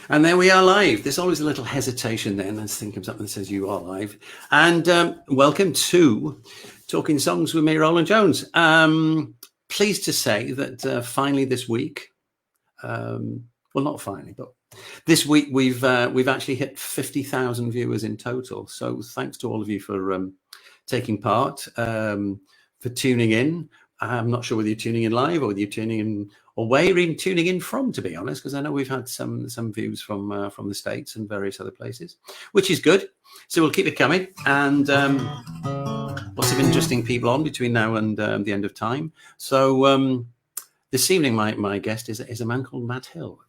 And there we are live. There's always a little hesitation then as thing comes up and says you are live. And welcome to Talking Songs with me, Rowland Jones. Pleased to say that finally this week, well, not finally, but this week we've actually hit 50,000 viewers in total. So thanks to all of you for taking part, for tuning in. I'm not sure whether you're tuning in live or whether you're tuning in or where you're even tuning in from, to be honest, because I know we've had some views from the States and various other places, which is good. So we'll keep it coming, and lots of interesting people on between now and the end of time. So this evening, my guest is a man called Matt Hill.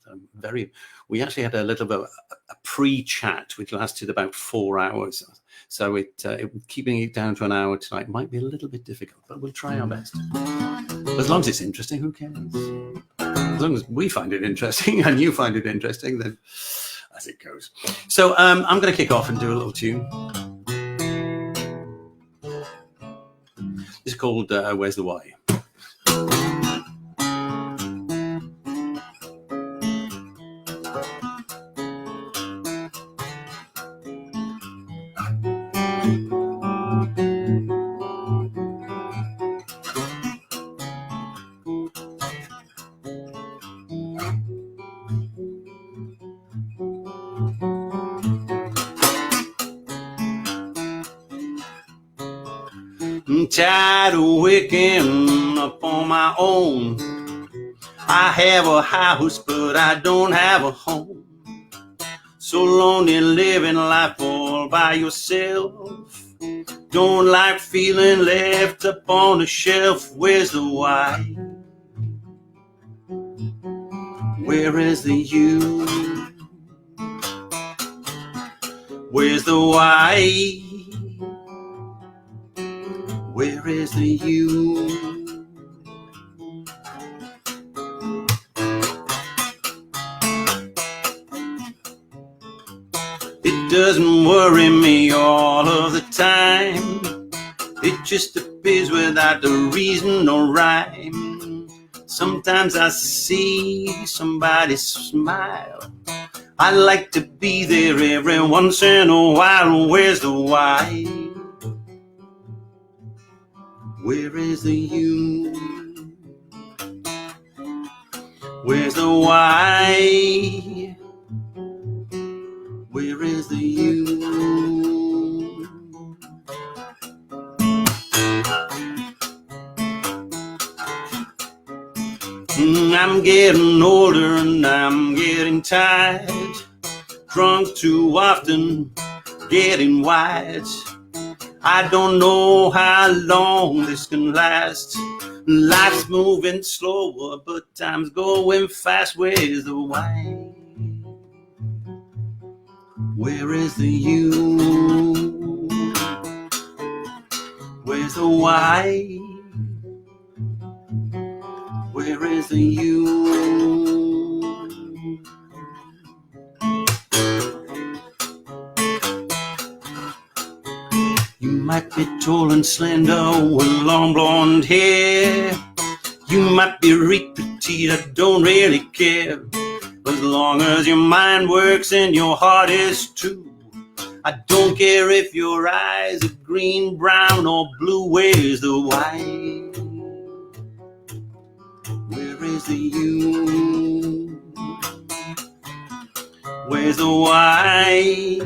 We actually had a little bit of a pre-chat which lasted about 4 hours. So keeping it down to an hour tonight might be a little bit difficult, but we'll try our best. As long as it's interesting, who cares? As long as we find it interesting and you find it interesting, then as it goes. So I'm going to kick off and do a little tune. It's called Where's the Why? I'm tired of waking up on my own. I have a house, but I don't have a home. So lonely living life all by yourself. Don't like feeling left up on the shelf. Where's the why? Where is the you? Where's the why? Where is the you? It doesn't worry me all of the time. It just appears without the reason or rhyme. Sometimes I see somebody smile. I like to be there every once in a while. Where's the why? Where is the you? Where's the why? Where is the you? I'm getting older and I'm getting tired. Drunk too often, getting wide. I don't know how long this can last. Life's moving slower, but time's going fast. Where's the why? Where is the you? Where's the why? Where is the you? You might be tall and slender with long blonde hair. You might be real petite, I don't really care. As long as your mind works and your heart is too. I don't care if your eyes are green, brown, or blue. Where's the why? Where is the you? Where's the why?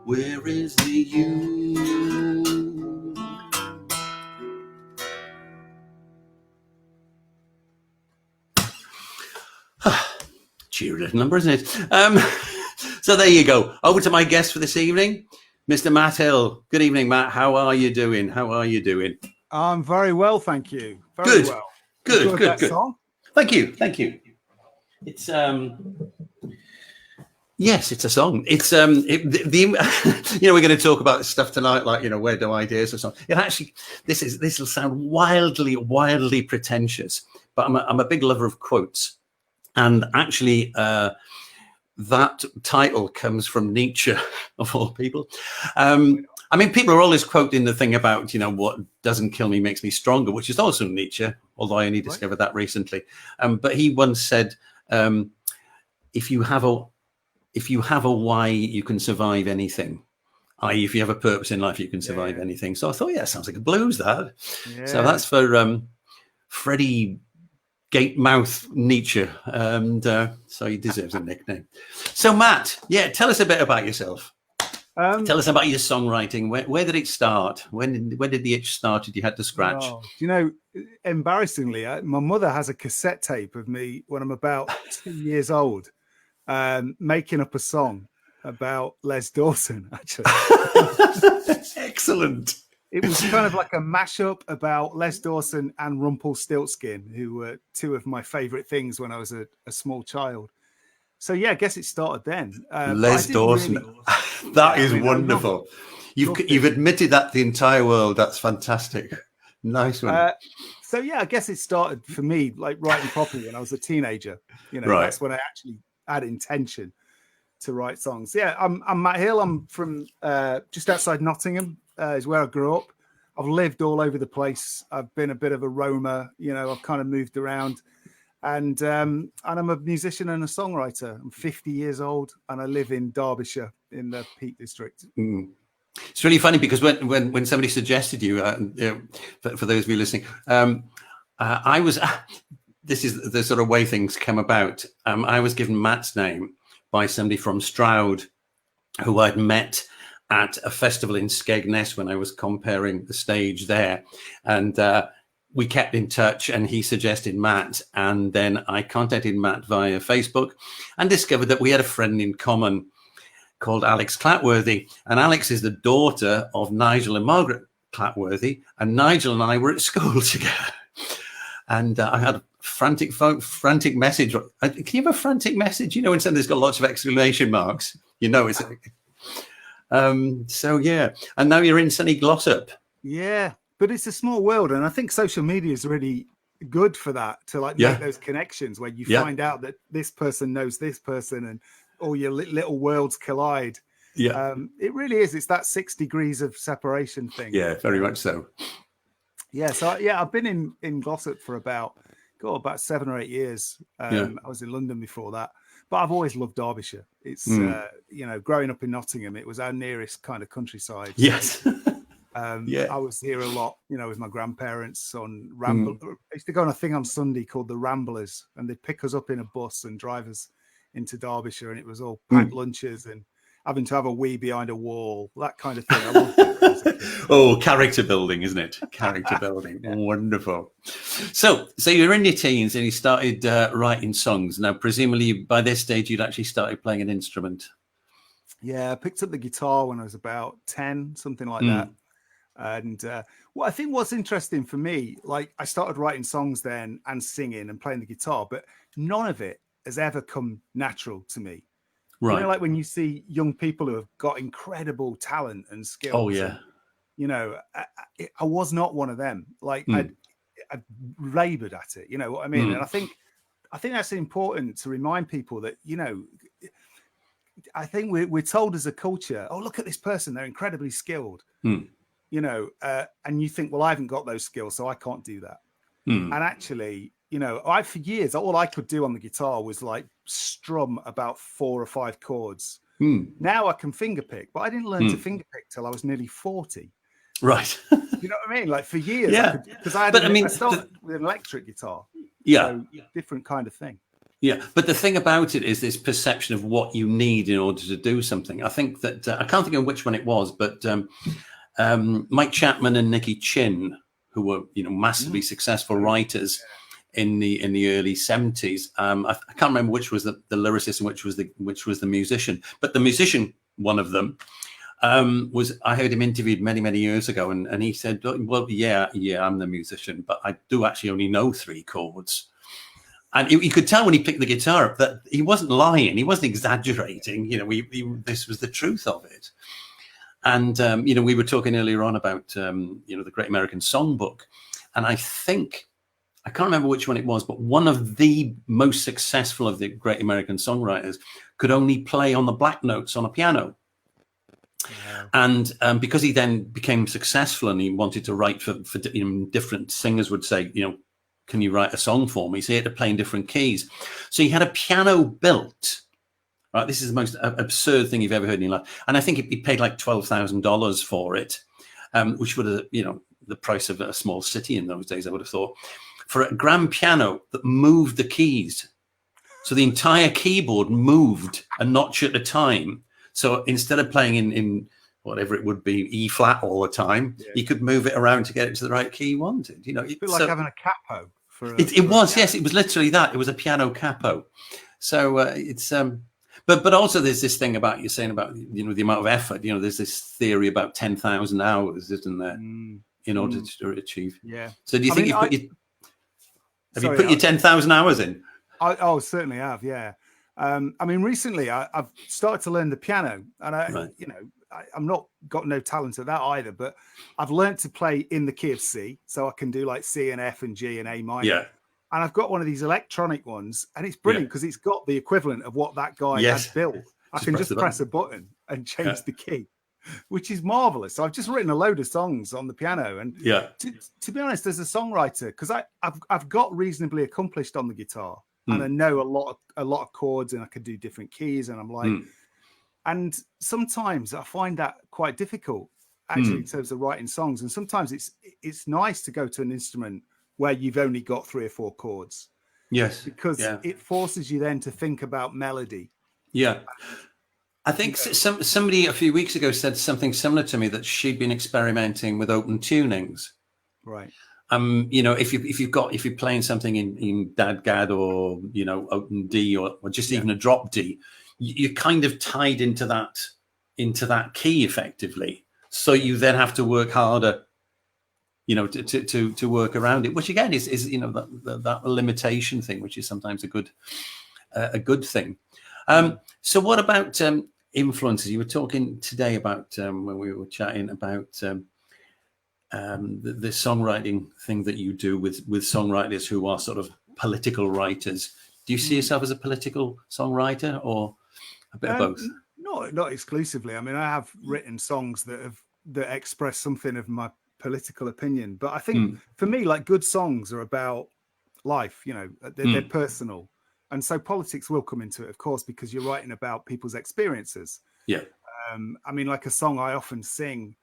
Where is the you? Cheery little number, isn't it? So there you go. Over to my guest for this evening, Mr. Matt Hill. Good evening, Matt. How are you doing? How are you doing? I'm very well, thank you. Very good. Well. Good. Song? Thank you. It's yes, it's a song. It's we're going to talk about stuff tonight, like where do ideas or something. It actually, this will sound wildly pretentious, but I'm a big lover of quotes, and actually that title comes from Nietzsche of all people. I mean, people are always quoting the thing about, what doesn't kill me makes me stronger, which is also Nietzsche, although I only discovered that recently. But he once said, if you have a why, you can survive anything. I.e., if you have a purpose in life, you can survive anything. So I thought, yeah, sounds like a blues, that. Yeah. So that's for Freddie Gatemouth Nietzsche, and so he deserves a nickname. So Matt, tell us a bit about yourself. Tell us about your songwriting. Where did it start? When did the itch started? You had to scratch. Oh, do you know, embarrassingly, my mother has a cassette tape of me when I'm about 2 years old, making up a song about Les Dawson, actually. Excellent. It was kind of like a mashup about Les Dawson and Rumpelstiltskin, who were two of my favorite things when I was a small child. So, I guess it started then. Les Dawson. That is wonderful. You've admitted that to the entire world. That's fantastic. Nice one. So, I guess it started for me, like writing properly when I was a teenager. That's when I actually had intention to write songs. I'm Matt Hill. I'm from just outside Nottingham, is where I grew up. I've lived all over the place. I've been a bit of a roamer. I've kind of moved around. And I'm a musician and a songwriter. I'm 50 years old, and I live in Derbyshire in the Peak District. It's really funny because when somebody suggested you, for those of you listening, I was. This is the sort of way things come about. I was given Matt's name by somebody from Stroud, who I'd met at a festival in Skegness when I was comparing the stage there, and we kept in touch, and he suggested Matt, and then I contacted Matt via Facebook and discovered that we had a friend in common called Alex Clatworthy, and Alex is the daughter of Nigel and Margaret Clatworthy, and Nigel and I were at school together. And I had a frantic message. Can you have a frantic message? When something's got lots of exclamation marks, it's. And now you're in sunny Glossop. Yeah, but it's a small world, and I think social media is really good for that, to make those connections where you find out that this person knows this person, and all your little worlds collide. It really is. It's that 6 degrees of separation thing. Yeah, very much so. So I've been in Glossop for about 7 or 8 years. I was in London before that, but I've always loved Derbyshire. It's growing up in Nottingham, it was our nearest kind of countryside. Yes. I was here a lot, with my grandparents on Ramble. I used to go on a thing on Sunday called the Ramblers, and they'd pick us up in a bus and drive us into Derbyshire, and it was all packed lunches and having to have a wee behind a wall, that kind of thing. I loved it. Oh, character building, isn't it? Character building. Wonderful. So you're in your teens and you started writing songs. Now, presumably by this stage, you'd actually started playing an instrument. Yeah, I picked up the guitar when I was about 10, something like that. And I think what's interesting for me, I started writing songs then and singing and playing the guitar, but none of it has ever come natural to me. Right. Like when you see young people who have got incredible talent and skills. Oh, yeah. And, I was not one of them. I labored at it, you know what I mean? And I think that's important to remind people that, I think we're told as a culture, oh, look at this person, they're incredibly skilled, and you think, well, I haven't got those skills, so I can't do that. And actually, for years, all I could do on the guitar was strum about 4 or 5 chords. Now I can finger pick, but I didn't learn to finger pick till I was nearly 40. Right. You know what I mean? For years, because I started with an electric guitar. Yeah. So different kind of thing. Yeah, but the thing about it is this perception of what you need in order to do something. I think that I can't think of which one it was, but Mike Chapman and Nicky Chin, who were massively successful writers in the early 70s. I can't remember which was the lyricist and which was the musician, but the musician, one of them, I heard him interviewed many years ago, and he said, well, yeah, I'm the musician, but I do actually only know 3 chords. And you could tell when he picked the guitar up that he wasn't lying. He wasn't exaggerating. This was the truth of it. And, we were talking earlier on about, the Great American Songbook. And I can't remember which one it was, but one of the most successful of the Great American Songwriters could only play on the black notes on a piano. Yeah. And because he then became successful and he wanted to write for different singers would say, can you write a song for me? So he had to play in different keys. So he had a piano built Right, this is the most absurd thing you've ever heard in your life. And I think he paid like $12,000 for it, which would have, the price of a small city in those days, I would have thought, for a grand piano that moved the keys. So the entire keyboard moved a notch at a time. So instead of playing in whatever it would be, E flat all the time, you could move it around to get it to the right key you wanted. It's a bit like having a capo. It was, yes, it was literally that. It was a piano capo. So it's but also there's this thing about you saying about the amount of effort. There's this theory about 10,000 hours, isn't there, in order to achieve? Yeah. So do you think you put your 10,000 hours in? I certainly have. Yeah. Recently I've started to learn the piano, and I'm not got no talent at that either, but I've learned to play in the key of C, so I can do like C and F and G and A minor. Yeah. And I've got one of these electronic ones, and it's brilliant because it's got the equivalent of what that guy has built. I can just press a button and change the key, which is marvelous. So I've just written a load of songs on the piano, and to be honest, as a songwriter, because I've got reasonably accomplished on the guitar, and I know a lot of chords, and I can do different keys, and I'm like, and sometimes I find that quite difficult actually in terms of writing songs, and sometimes it's nice to go to an instrument where you've only got 3 or 4 chords. Yes. Because it forces you then to think about melody. Yeah. I think somebody a few weeks ago said something similar to me, that she'd been experimenting with open tunings. Right. If you're playing something in Dadgad or open D or just even a drop D, you're kind of tied into that key effectively. So you then have to work harder to work around it, which again is that limitation thing, which is sometimes a good thing. So what about influences? You were talking today about when we were chatting about the songwriting thing that you do with songwriters who are sort of political writers. Do you see yourself as a political songwriter, or a bit of both? Not exclusively. I have written songs that express something of my political opinion, but I think for me, like, good songs are about life. They're personal, and so politics will come into it, of course, because you're writing about people's experiences. Like a song I often sing,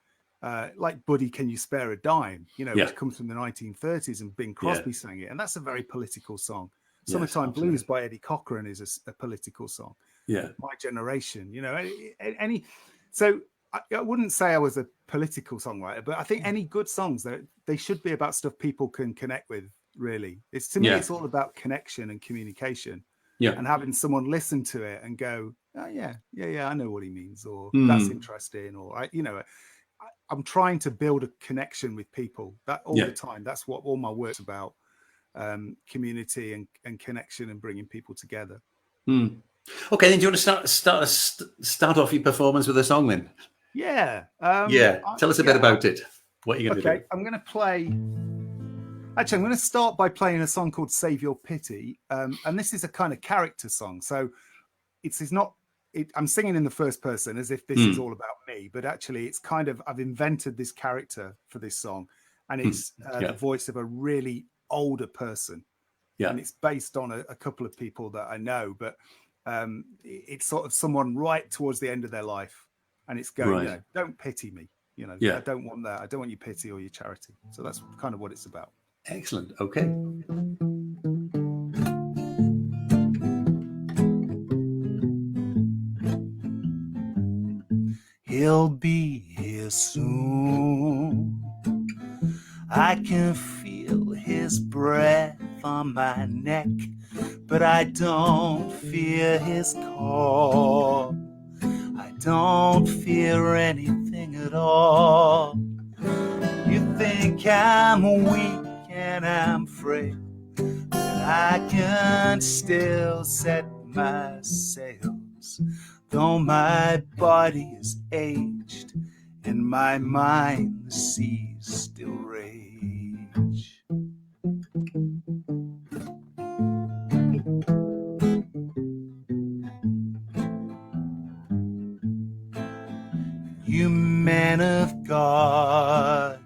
like Buddy, Can You Spare a Dime, which comes from the 1930s, and Bing Crosby sang it, and that's a very political song. Summertime Blues by Eddie Cochran is a political song. My Generation, so I wouldn't say I was a political songwriter, but I think any good songs, they should be about stuff people can connect with. Really, to me, it's all about connection and communication, and having someone listen to it and go, oh, yeah, I know what he means, or that's interesting, or I'm trying to build a connection with people that all the time. That's what all my work's about: community and connection and bringing people together. Okay, then do you want to start off your performance with a song then? Tell us a bit about it. What are you going to do? I'm going to play. Actually, I'm going to start by playing a song called "Save Your Pity," and this is a kind of character song. So it's not. I'm singing in the first person as if this is all about me, but actually, it's kind of, I've invented this character for this song, and it's the voice of a really older person, and it's based on a couple of people that I know, but it's sort of someone right towards the end of their life. And it's going, don't pity me. I don't want that. I don't want your pity or your charity. So that's kind of what it's about. Excellent. Okay. He'll be here soon. I can feel his breath on my neck, but I don't fear his call. Don't fear anything at all. You think I'm weak and I'm frail, but I can still set my sails. Though my body is aged, in my mind the seas still rage. You man of God,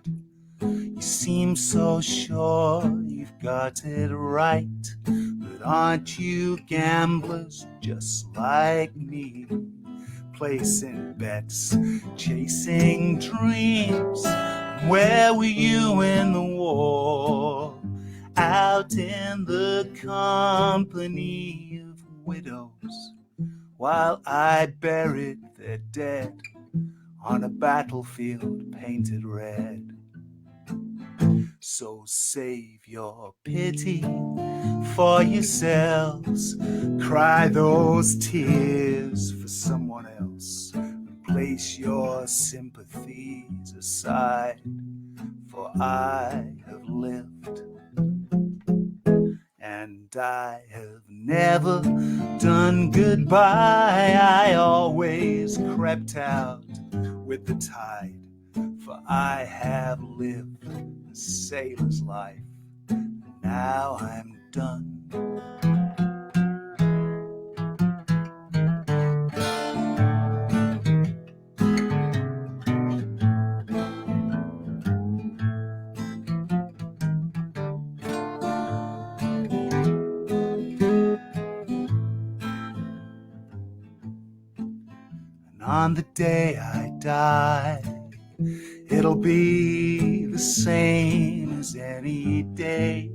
you seem so sure you've got it right, but aren't you gamblers just like me? Placing bets, chasing dreams. Where were you in the war? Out in the company of widows, while I buried their dead on a battlefield painted red. So save your pity for yourselves, cry those tears for someone else, and place your sympathies aside, for I have lived and I have never done goodbye. I always crept out with the tide, for I have lived a sailor's life, and now I'm done. And on the day I die, it'll be the same as any day.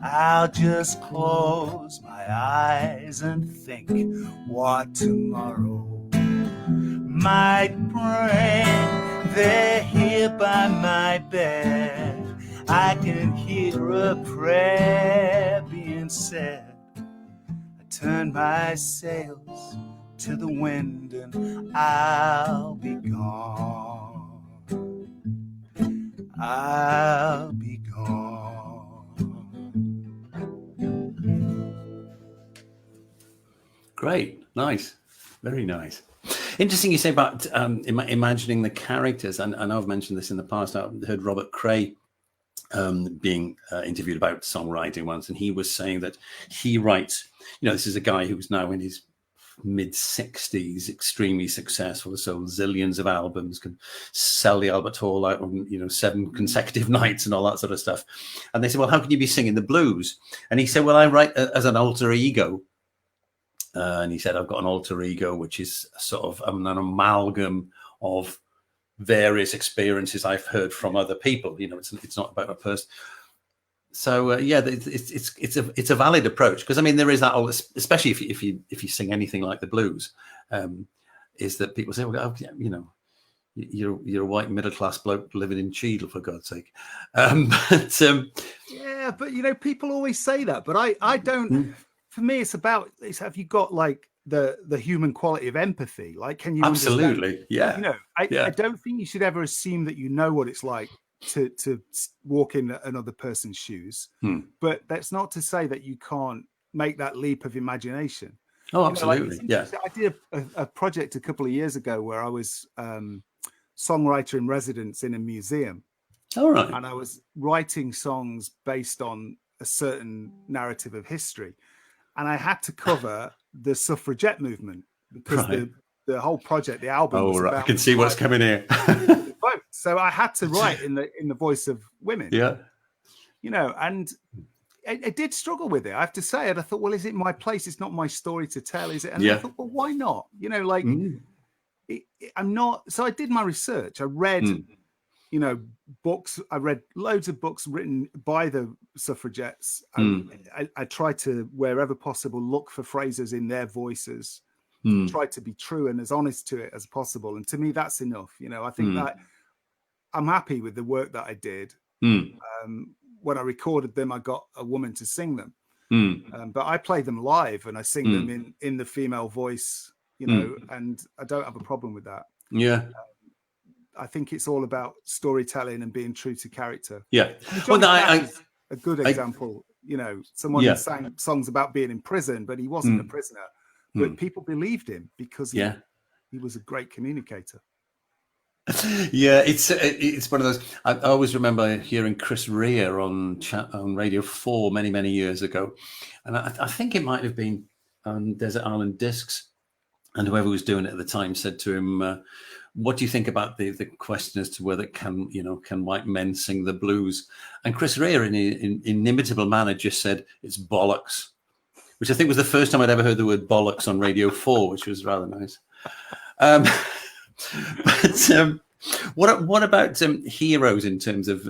I'll just close my eyes and think what tomorrow might bring. They're here by my bed. I can hear a prayer being said. I turn my sails to the wind and I'll be gone. I'll be gone. Great, nice, very nice. Interesting you say about imagining the characters, and I know I've mentioned this in the past. I heard Robert Cray being interviewed about songwriting once, and he was saying that he writes, this is a guy who's now in his mid-60s, extremely successful, sold zillions of albums, can sell the Albert Hall out on 7 consecutive nights and all that sort of stuff. And they said, well, how can you be singing the blues? And he said, well, I write as an alter ego. And he said, I've got an alter ego, which is sort of an amalgam of various experiences I've heard from other people. It's not about a person. So it's a valid approach, because I mean there is that, especially if you sing anything like the blues, is that people say, well, you're a white middle class bloke living in Cheadle, for God's sake. Yeah, but people always say that, but I don't. For me, it's have you got like the human quality of empathy? Like, can you absolutely understand? Yeah. I don't think you should ever assume that you know what it's like to walk in another person's shoes. But that's not to say that you can't make that leap of imagination. Oh, absolutely. I did a project a couple of years ago where I was songwriter in residence in a museum. All right. And I was writing songs based on a certain narrative of history. And I had to cover the suffragette movement, because the whole project, the album. Oh, right. I can see what's coming here. So I had to write in the voice of women. Yeah. And I did struggle with it, I have to say. And I thought, well, is it my place? It's not my story to tell, is it? And I thought, well, why not? I'm not. So I did my research. I read, books. I read loads of books written by the suffragettes. I tried to, wherever possible, look for phrases in their voices. Try to be true and as honest to it as possible. And to me, that's enough. I think that I'm happy with the work that I did. When I recorded them, I got a woman to sing them. But I play them live and I sing them in the female voice, and I don't have a problem with that. Yeah. I think it's all about storytelling and being true to character. Yeah. Well, a good example. Someone sang songs about being in prison, but he wasn't a prisoner. But people believed him because he was a great communicator. Yeah, it's one of those. I always remember hearing Chris Rea on Radio 4 many years ago, and I think it might have been on Desert Island Discs, and whoever was doing it at the time said to him, "What do you think about the question as to whether can white men sing the blues?" And Chris Rea, in inimitable manner, just said, "It's bollocks." which I think was the first time I'd ever heard the word bollocks on Radio 4, which was rather nice. But what about heroes in terms of,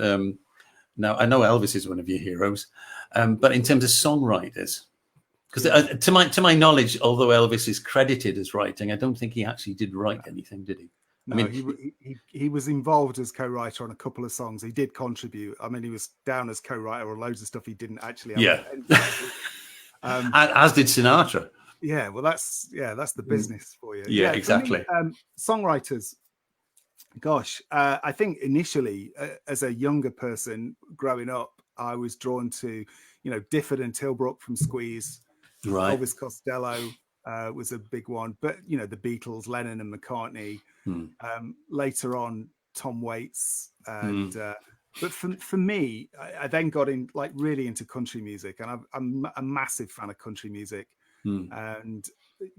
now I know Elvis is one of your heroes, but in terms of songwriters, because to my knowledge, although Elvis is credited as writing, I don't think he actually did write anything, did he? No, I mean, he was involved as co-writer on a couple of songs. He did contribute. I mean, he was down as co-writer on loads of stuff he didn't actually have. As did Sinatra. Yeah, well, that's the business for you. Yeah, exactly. Me, songwriters, gosh, I think initially as a younger person growing up, I was drawn to, Difford and Tilbrook from Squeeze, right? Elvis Costello was a big one, but the Beatles, Lennon and McCartney. Later on, Tom Waits, and but for me, I then got in really into country music, and I'm a massive fan of country music. And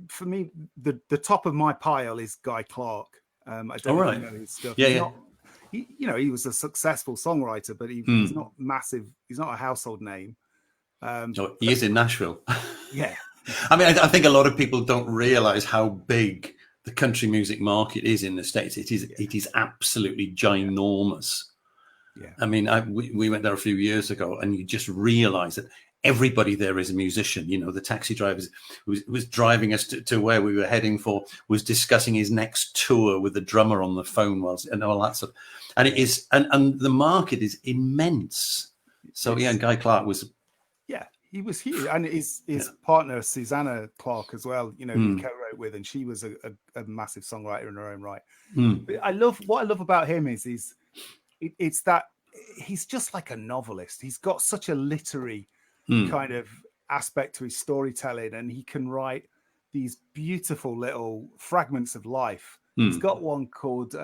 for me, the top of my pile is Guy Clark. I don't really know his stuff. He was a successful songwriter, but he's not massive. He's not a household name. He is in Nashville. Yeah. I mean, I think a lot of people don't realize how big the country music market is in the States. It is absolutely ginormous. Yeah. I mean, we went there a few years ago, and you just realize that everybody there is a musician. The taxi drivers who was driving us to where we were heading for was discussing his next tour with the drummer on the phone and all that stuff. And it is, and the market is immense. So yeah, Guy Clark was. Yeah. He was huge, and his partner Susanna Clark as well. He co-wrote with, and she was a massive songwriter in her own right. But what I love about him is it's that he's just like a novelist. He's got such a literary kind of aspect to his storytelling, and he can write these beautiful little fragments of life. He's got one called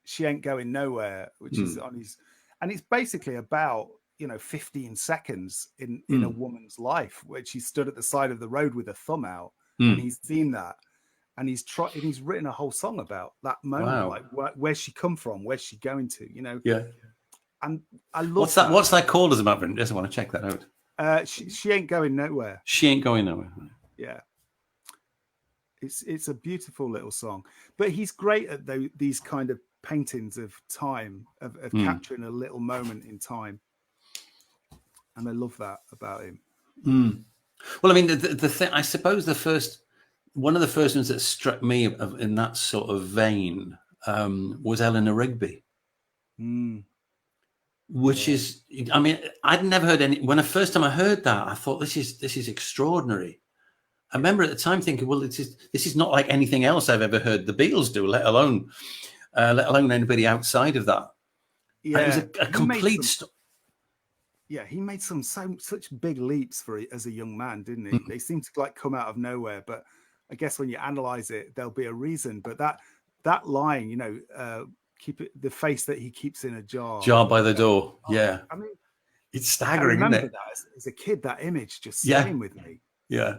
"She Ain't Going Nowhere," which is on his, and it's basically about 15 seconds in a woman's life, where she stood at the side of the road with a thumb out, and he's seen that, and he's written a whole song about that moment, like where's she come from, where's she going to, Yeah. And I love what's that. What's that called as a matter? I just want to check that out. She Ain't Going Nowhere. She Ain't Going Nowhere. Yeah. It's a beautiful little song, but he's great at these kind of paintings of time, of capturing a little moment in time. And I love that about him. Well, I mean, the thing, I suppose one of the first ones that struck me in that sort of vein was Eleanor Rigby, which is, I mean, I'd never heard any. When the first time I heard that, I thought this is extraordinary. I remember at the time thinking, well, this is not like anything else I've ever heard the Beatles do, let alone anybody outside of that. Yeah, and it was a complete. Yeah, he made such big leaps as a young man, didn't he? They seem to come out of nowhere, but I guess when you analyze it, there'll be a reason. But that line, keep it, the face that he keeps in a jar by the door. Yeah, I mean, it's staggering. I remember isn't it? That as a kid, that image just staying with me. Yeah,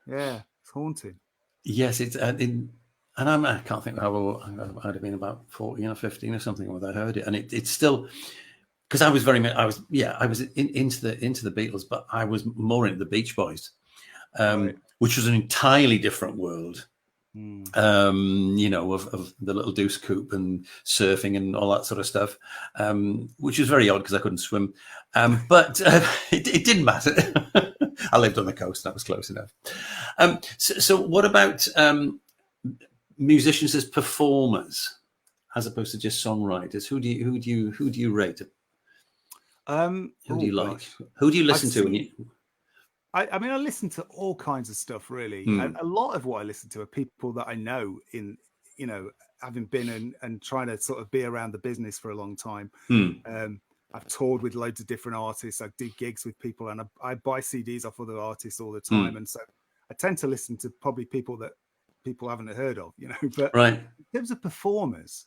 it's haunting. Yes, it's and I can't think how old I'd have been, about 14 or 15 or something when I heard it, and it's still. Because I was into the Beatles, but I was more into the Beach Boys, which was an entirely different world, of the little Deuce Coupe and surfing and all that sort of stuff, which was very odd because I couldn't swim, but it didn't matter. I lived on the coast; that was close enough. So what about musicians as performers, as opposed to just songwriters? Who do you rate? Who do you like? Gosh. Who do you listen to? I mean, I listen to all kinds of stuff, really. And a lot of what I listen to are people that I know having been and trying to sort of be around the business for a long time. I've toured with loads of different artists. I do gigs with people, and I buy CDs off other artists all the time. And so I tend to listen to probably people that people haven't heard of, But in terms of performers,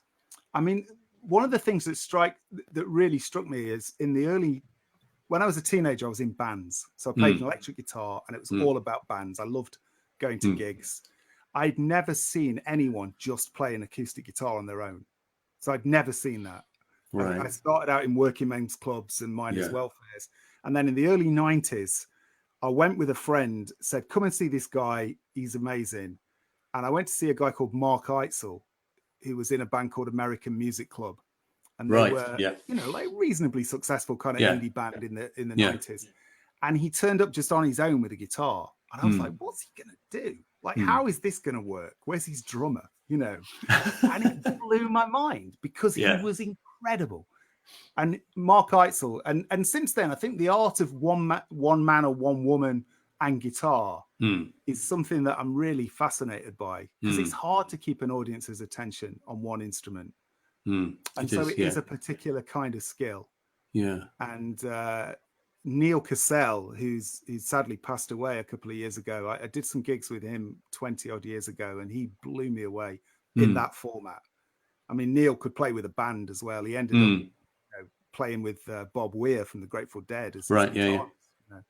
I mean, one of the things that really struck me is when I was a teenager, I was in bands. So I played an electric guitar, and it was all about bands. I loved going to gigs. I'd never seen anyone just play an acoustic guitar on their own. So I'd never seen that. I started out in working men's clubs and miners' welfares. And then in the early 90s, I went with a friend, said, come and see this guy. He's amazing. And I went to see a guy called Mark Eitzel, who was in a band called American Music Club. And they were, you know, like reasonably successful kind of indie band in the 90s. And he turned up just on his own with a guitar. And I was like, what's he going to do? Like, how is this going to work? Where's his drummer? You know? And it blew my mind because he was incredible. And Mark Eitzel, and since then, I think the art of one man or one woman and guitar is something that I'm really fascinated by, because it's hard to keep an audience's attention on one instrument. And so it is a particular kind of skill. Yeah. And Neil Cassell, who's sadly passed away a couple of years ago, I did some gigs with him 20 odd years ago, and he blew me away in that format. I mean, Neil could play with a band as well. He ended up playing with Bob Weir from the Grateful Dead as guitarist, you know?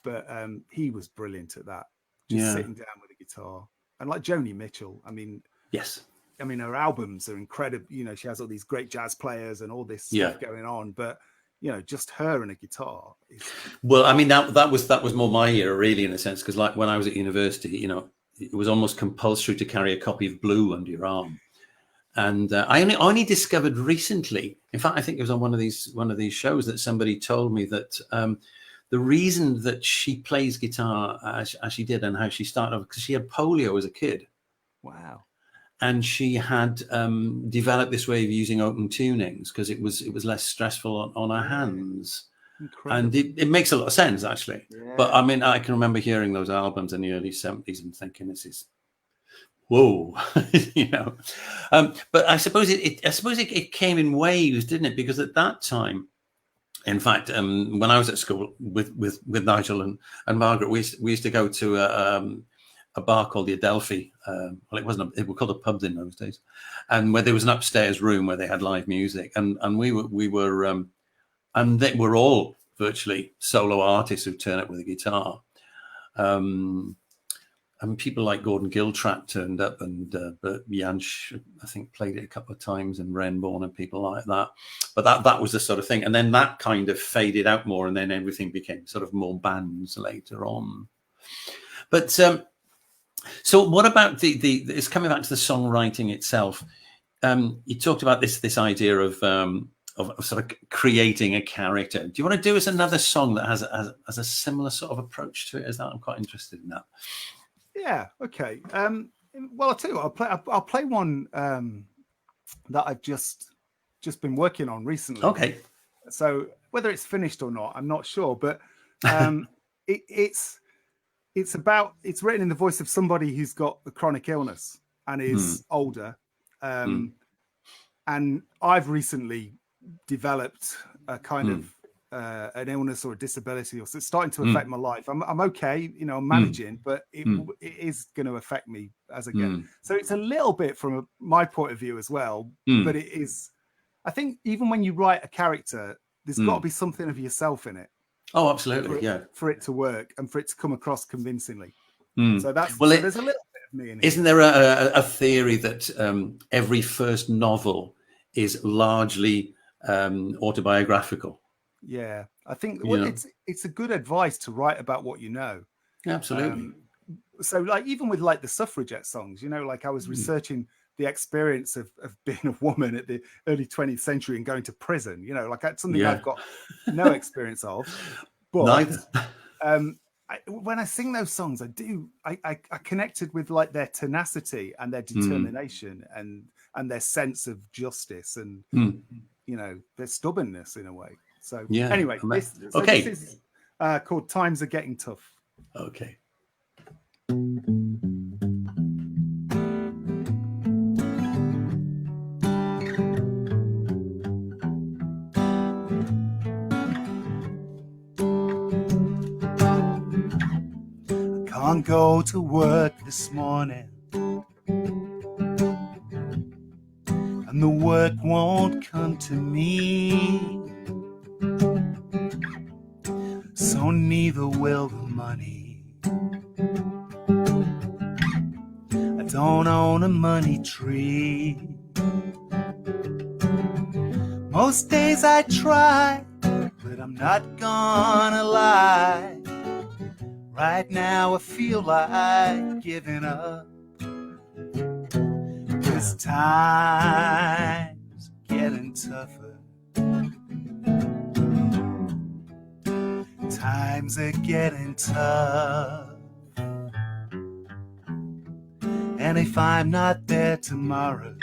But he was brilliant at that, just sitting down with a guitar. And like Joni Mitchell, I mean, her albums are incredible. You know, she has all these great jazz players and all this stuff going on, but you know, just her and a guitar. Well, I mean, that was more my era, really, in a sense, because like when I was at university, you know, it was almost compulsory to carry a copy of Blue under your arm. And I only discovered recently, in fact, I think it was on one of these shows, that somebody told me that the reason that she plays guitar as she did and how she started off, because she had polio as a kid. Wow. And she had developed this way of using open tunings because it was less stressful on her hands. Incredible. And it makes a lot of sense, actually. Yeah. But I mean, I can remember hearing those albums in the early 70s and thinking, this is, whoa, you know. But I suppose it came in waves, didn't it? Because at that time, in fact, when I was at school with Nigel and Margaret, we used to go to a bar called the Adelphi. Well, it wasn't. It was called a pub in those days, and where there was an upstairs room where they had live music, and we were, and they were all virtually solo artists who turn up with a guitar. And people like Gordon Giltrap turned up, and Bert Jansch, I think, played it a couple of times, and Renborn and people like that. But that was the sort of thing. And then that kind of faded out more, and then everything became sort of more bands later on. But so what about it's coming back to the songwriting itself. You talked about this idea of sort of creating a character. Do you want to do us another song that has a similar sort of approach to it as that? I'm quite interested in that. Yeah. Okay. Well, I'll tell you what, I'll play one that I've just been working on recently. Okay. So whether it's finished or not, I'm not sure, but it's written in the voice of somebody who's got a chronic illness and is older. And I've recently developed a kind of an illness or a disability, or so it's starting to affect my life. I'm okay, you know, I'm managing, but it is going to affect me as I get. So it's a little bit from my point of view as well, but it is, I think even when you write a character, there's got to be something of yourself in it. Oh, absolutely. For it to work and for it to come across convincingly. So that's, there's a little bit of me in it. Isn't there a theory that every first novel is largely autobiographical? Yeah, I think it's a good advice to write about what you know. Absolutely. So like even with like the suffragette songs, you know, like I was researching the experience of being a woman at the early 20th century and going to prison, you know, like that's something I've got no experience of. But neither. When I sing those songs, I connected with like their tenacity and their determination and their sense of justice and you know, their stubbornness in a way. So anyway, this is called Times Are Getting Tough. Okay. I can't go to work this morning, and the work won't come to me. So neither will the money. I don't own a money tree. Most days I try, but I'm not gonna lie. Right now I feel like giving up. 'Cause time's getting tougher. Times are getting tough. And if I'm not there tomorrow,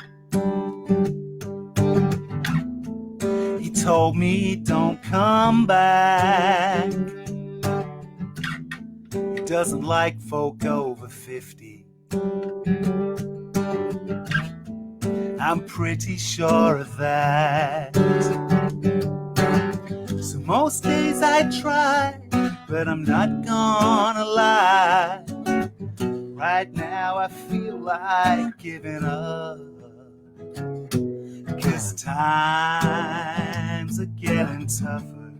he told me don't come back. He doesn't like folk over 50. I'm pretty sure of that. So most days I try, but I'm not gonna lie. Right now I feel like giving up. 'Cause times are getting tougher.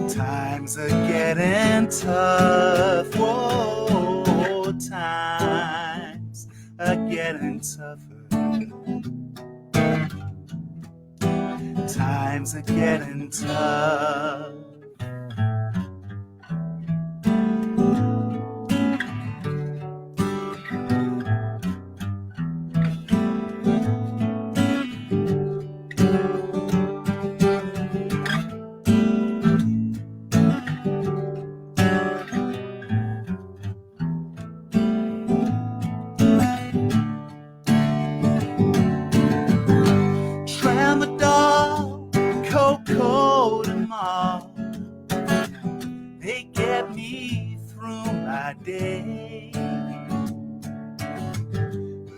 Times are getting tough. Whoa, times are getting tougher. Times are getting tough. Tramadol, Cocoa and Mall, they get me through my day.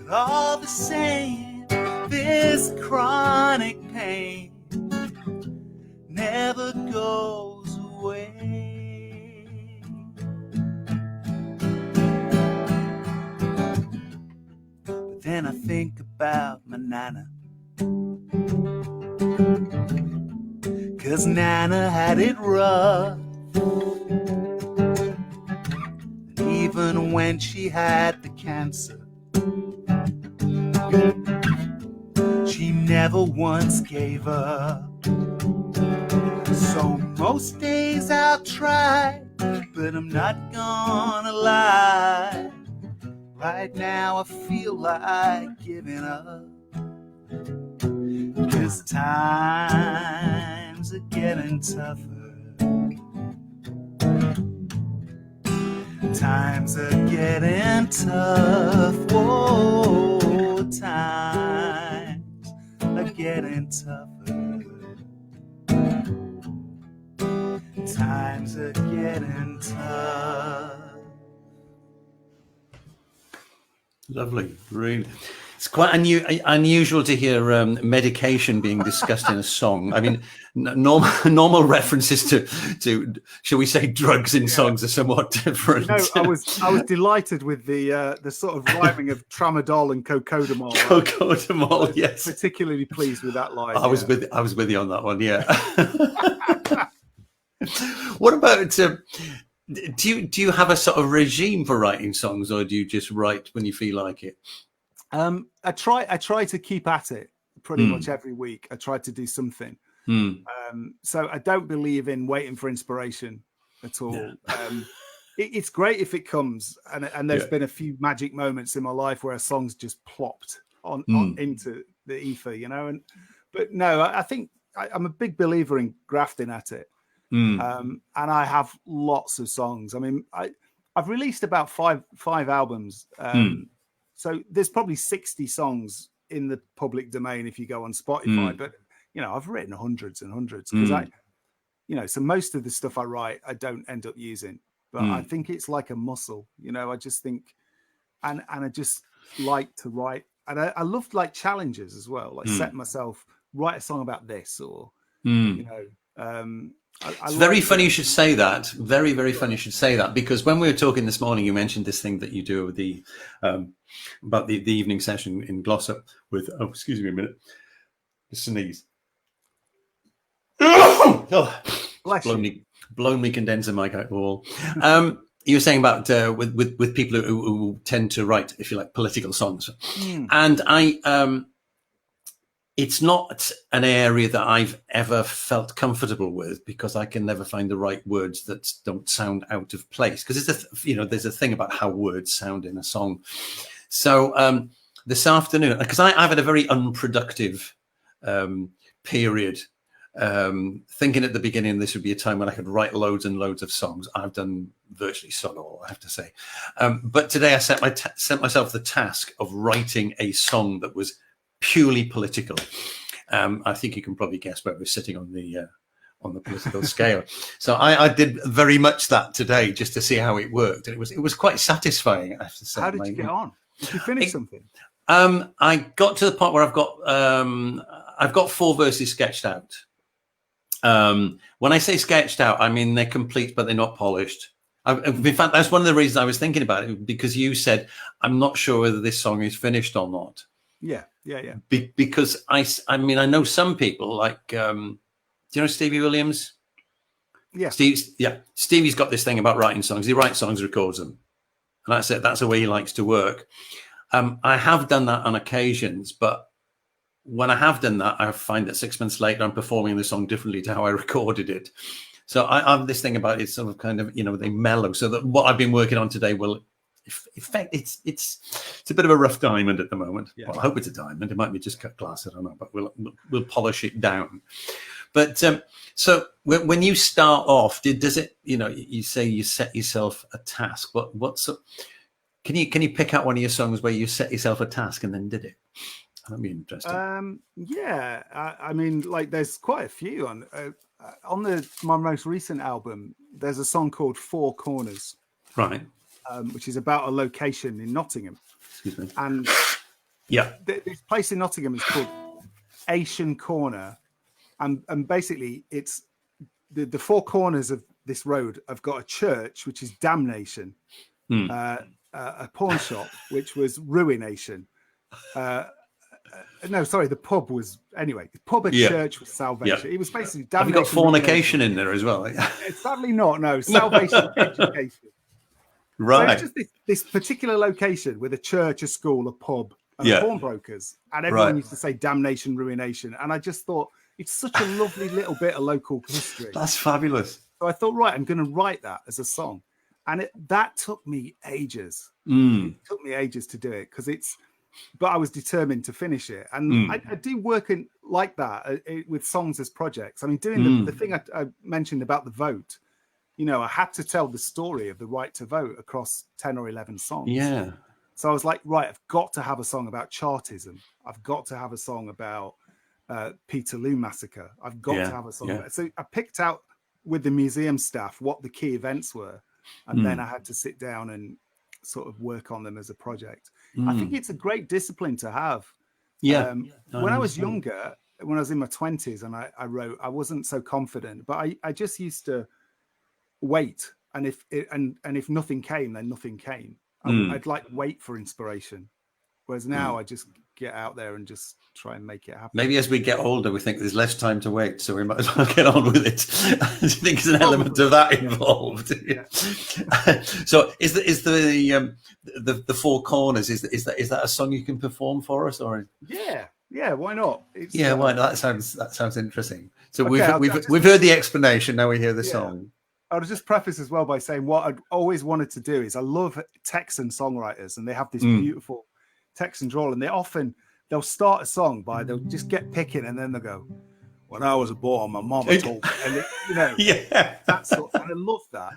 But all the same, this chronic pain never goes away. But then I think about my Nana, 'cause Nana had it rough. And even when she had the cancer, she never once gave up. So most days I'll try, but I'm not gonna lie. Right now I feel like giving up. 'Cause times are getting tougher. Times are getting tough. Whoa, times are getting tougher. Times are getting tough. Lovely, really. It's quite unusual to hear medication being discussed in a song. I mean, normal references to shall we say drugs in songs are somewhat different. No, I was delighted with the sort of rhyming of tramadol and cocodamol. Cocodamol, yes. Particularly pleased with that line. I was with you on that one. Yeah. What about? Do you have a sort of regime for writing songs, or do you just write when you feel like it? I try to keep at it pretty much every week. I try to do something. So I don't believe in waiting for inspiration at all. Yeah. It's great if it comes, and there's been a few magic moments in my life where a song's just plopped on into the ether, you know. But no, I think I'm a big believer in grafting at it. And I have lots of songs. I mean, I've released about five albums. So there's probably 60 songs in the public domain if you go on Spotify. But you know, I've written hundreds and hundreds because so most of the stuff I write I don't end up using. But I think it's like a muscle. You know, I just think, and I just like to write, and I love like challenges as well. Like set myself, write a song about this, or you know. It's very funny you should say that. Very, very funny you should say that, because when we were talking this morning, you mentioned this thing that you do with the about the evening session in Glossop with. Oh, excuse me a minute. A sneeze. Oh, blown me condenser mic out the wall. You were saying about with people who tend to write, if you like, political songs, and it's not an area that I've ever felt comfortable with, because I can never find the right words that don't sound out of place. Because there's a thing about how words sound in a song. So this afternoon, because I've had a very unproductive period, thinking at the beginning this would be a time when I could write loads and loads of songs. I've done virtually sod all, I have to say. But today I set myself the task of writing a song that was purely political. I think you can probably guess where we're sitting on the political scale. So I did very much that today, just to see how it worked, and it was quite satisfying, I have to say. How did you get on? Did you finish something? I got to the point where I've got 4 verses sketched out. When I say sketched out, I mean they're complete, but they're not polished. In fact, that's one of the reasons I was thinking about it, because you said, I'm not sure whether this song is finished or not. Yeah. Because I mean, I know some people like, do you know Stevie Williams? Yeah. Stevie's got this thing about writing songs. He writes songs, records them. And that's it. That's the way he likes to work. I have done that on occasions, but when I have done that, I find that 6 months later, I'm performing the song differently to how I recorded it. So I have this thing about it sort of kind of, they mellow, so that what I've been working on today will, in fact, it's a bit of a rough diamond at the moment. Yeah. Well, I hope it's a diamond. It might be just cut glass. I don't know, but we'll polish it down. But so when you start off, does it? You say you set yourself a task. What's can you pick out one of your songs where you set yourself a task and then did it? That'd be interesting. Yeah, I mean, like there's quite a few on my most recent album. There's a song called 4 Corners, right? Which is about a location in Nottingham. Excuse me. And this place in Nottingham is called Asian Corner, and basically it's the 4 corners of this road have got a church, which is Damnation, a pawn shop, which was Ruination. No, sorry, the pub was church was Salvation. It was basically Damnation. Have you got fornication in there as well? Sadly not. No, Salvation, Education. Right. So it's just this particular location with a church, a school, a pub, and pawnbrokers, and everyone used to say Damnation, Ruination, and I just thought it's such a lovely little bit of local history. That's fabulous. So I thought, right, I'm going to write that as a song, and that took me ages. It took me ages to do it but I was determined to finish it, and I do work like that with songs as projects. I mean, doing the thing I mentioned about the vote. I had to tell the story of the right to vote across 10 or 11 songs. Yeah. So I was like, right, I've got to have a song about Chartism. I've got to have a song about Peterloo Massacre. I've got to have a song about it. So I picked out with the museum staff what the key events were. And then I had to sit down and sort of work on them as a project. I think it's a great discipline to have. Yeah. When I was younger, when I was in my 20s and I wrote, I wasn't so confident, but I just used to wait, and if nothing came, then nothing came. I'd like wait for inspiration, whereas now I just get out there and just try and make it happen. Maybe as we get older, we think there's less time to wait, so we might as well get on with it. I think there's an element of that involved. Yeah. So is the 4 Corners? Is that a song you can perform for us, or? Yeah, why not? Why not? That sounds interesting. So we've heard the explanation. Now we hear the song. I'll just preface as well by saying what I'd always wanted to do is I love Texan songwriters, and they have this beautiful Texan drawl, and they'll start a song they'll just get picking, and then they'll go, "When I was born, my mama told me," and that sort. And I love that.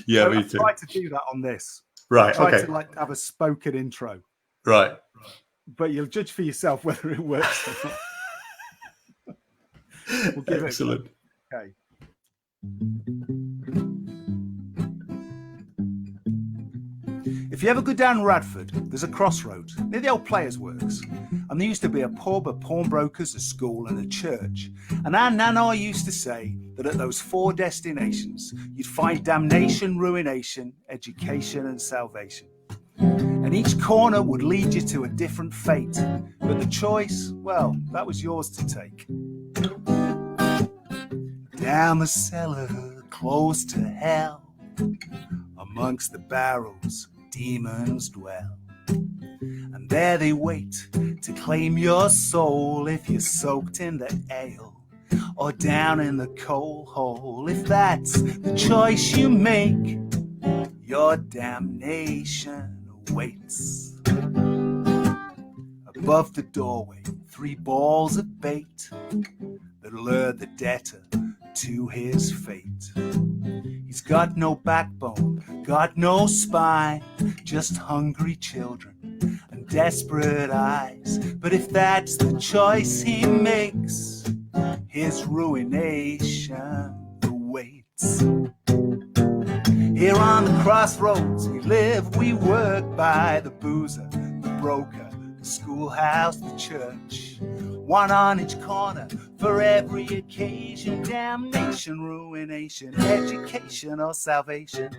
Yeah, so me too. I tried to do that on this. Right. I tried to have a spoken intro. Right. But you'll judge for yourself whether it works or not. We'll give Excellent. It okay. If you ever go down Radford, there's a crossroads near the old Players' Works, and there used to be a pub, a pawnbrokers, a school, and a church. And our nana used to say that at those 4 destinations, you'd find damnation, ruination, education, and salvation. And each corner would lead you to a different fate, but the choice, well, that was yours to take. Down the cellar, close to hell, amongst the barrels, demons dwell, and there they wait to claim your soul if you're soaked in the ale or down in the coal hole. If that's the choice you make, your damnation awaits. Above the doorway, 3 balls of bait that lure the debtor to his fate. He's got no backbone, got no spine, just hungry children and desperate eyes. But if that's the choice he makes, his ruination awaits. Here on the crossroads we live, we work by the boozer, the broker, the schoolhouse, the church. One on each corner for every occasion. Damnation, ruination, education or salvation.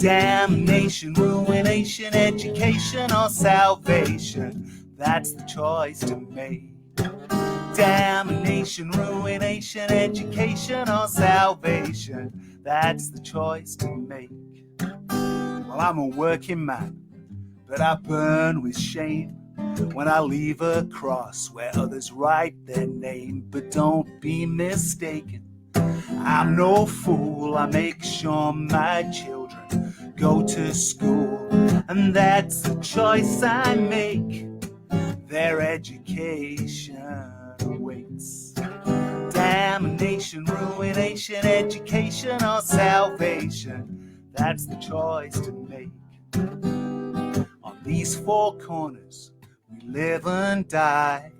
Damnation, ruination, education or salvation. That's the choice to make. Damnation, ruination, education or salvation. That's the choice to make. Well, I'm a working man, but I burn with shame when I leave a cross where others write their name. But don't be mistaken, I'm no fool. I make sure my children go to school, and that's the choice I make. Their education awaits. Damnation, ruination, education or salvation. That's the choice to make. On these 4 corners, we live and die.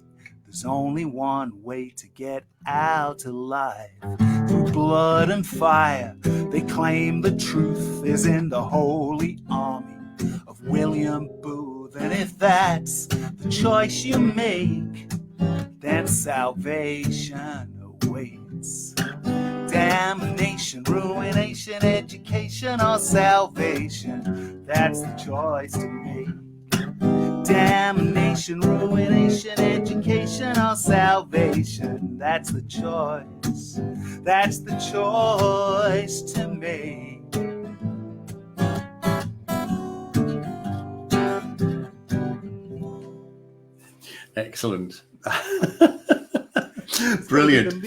There's only one way to get out alive. Through blood and fire, they claim the truth is in the holy army of William Booth. And if that's the choice you make, then salvation awaits. Damnation, ruination, education or salvation. That's the choice to make. Damnation, ruination, education or salvation. That's the choice. That's the choice to make. Excellent. Brilliant.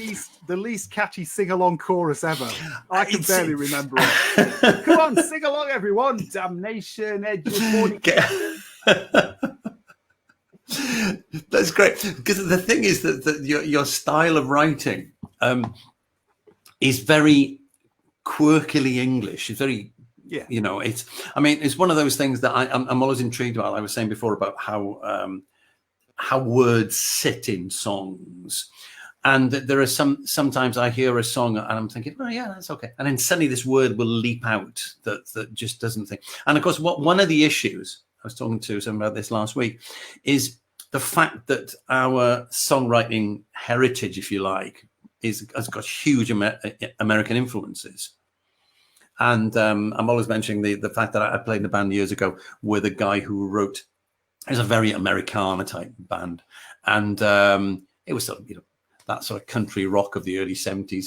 The least catchy sing-along chorus ever. I can barely remember it. Come on, sing along, everyone. Damnation, education. That's great, because the thing is that your style of writing is very quirkily English. It's very, you know, it's one of those things that I'm always intrigued about. I was saying before about how words sit in songs, and there are sometimes I hear a song and I'm thinking, oh yeah, that's okay, and then suddenly this word will leap out that just doesn't think. And of course, one of the issues, I was talking to someone about this last week, is the fact that our songwriting heritage, if you like, has got huge American influences. And I'm always mentioning the fact that I played in a band years ago with a guy who wrote, it's a very Americana type band. And it was sort of, that sort of country rock of the early 70s.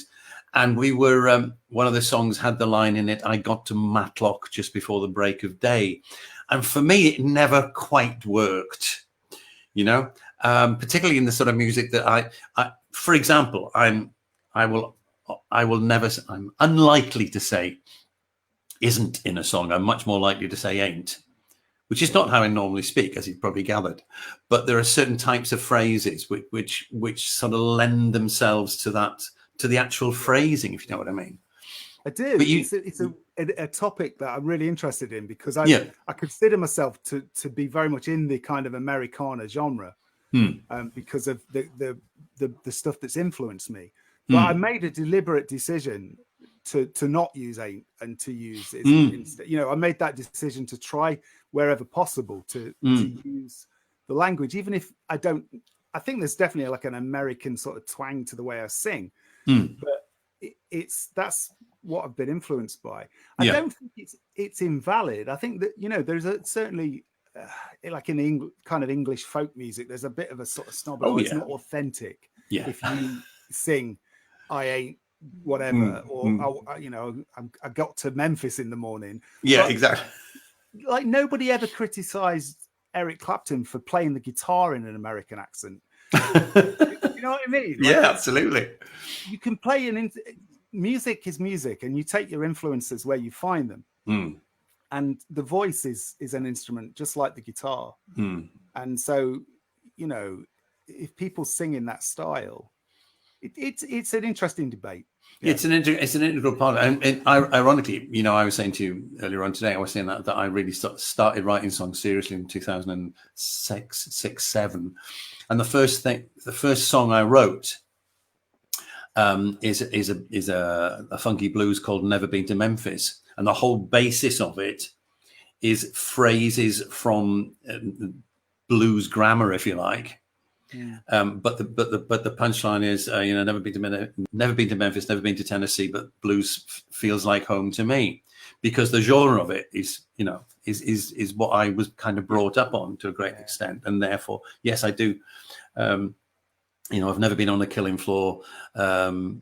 And we were, one of the songs had the line in it, I got to Matlock just before the break of day. And for me, it never quite worked, particularly in the sort of music that I for example, I'm unlikely to say isn't in a song. I'm much more likely to say ain't, which is not how I normally speak, as you've probably gathered. But there are certain types of phrases which sort of lend themselves to the actual phrasing, if you know what I mean. I do. But it's a topic that I'm really interested in, because I consider myself to be very much in the kind of Americana genre, because of the stuff that's influenced me. But I made a deliberate decision to not use ain't and to use it instead. I made that decision to try wherever possible to use the language, even if I think there's definitely like an American sort of twang to the way I sing, but that's what I've been influenced by. I don't think it's invalid. I think that, there's certainly like in kind of English folk music, there's a bit of a sort of snob. It's not authentic. If you sing, I ain't whatever, or I got to Memphis in the morning. Yeah, but, exactly. Like nobody ever criticized Eric Clapton for playing the guitar in an American accent. You know what I mean? Like, yeah, absolutely. You can play music is music, and you take your influences where you find them. And the voice is an instrument just like the guitar. And so, if people sing in that style, it's an interesting debate. Yeah. It's an integral part. And ironically, I was saying to you earlier on today, I was saying that I really started writing songs seriously in 2006, 7. And the first song I wrote is a funky blues called "Never Been to Memphis," and the whole basis of it is phrases from blues grammar, if you like. But the punchline is, never been to Memphis, never been to Tennessee, but blues feels like home to me, because the genre of it is what I was kind of brought up on to a great extent, and therefore, yes, I do. I've never been on the killing floor. Can't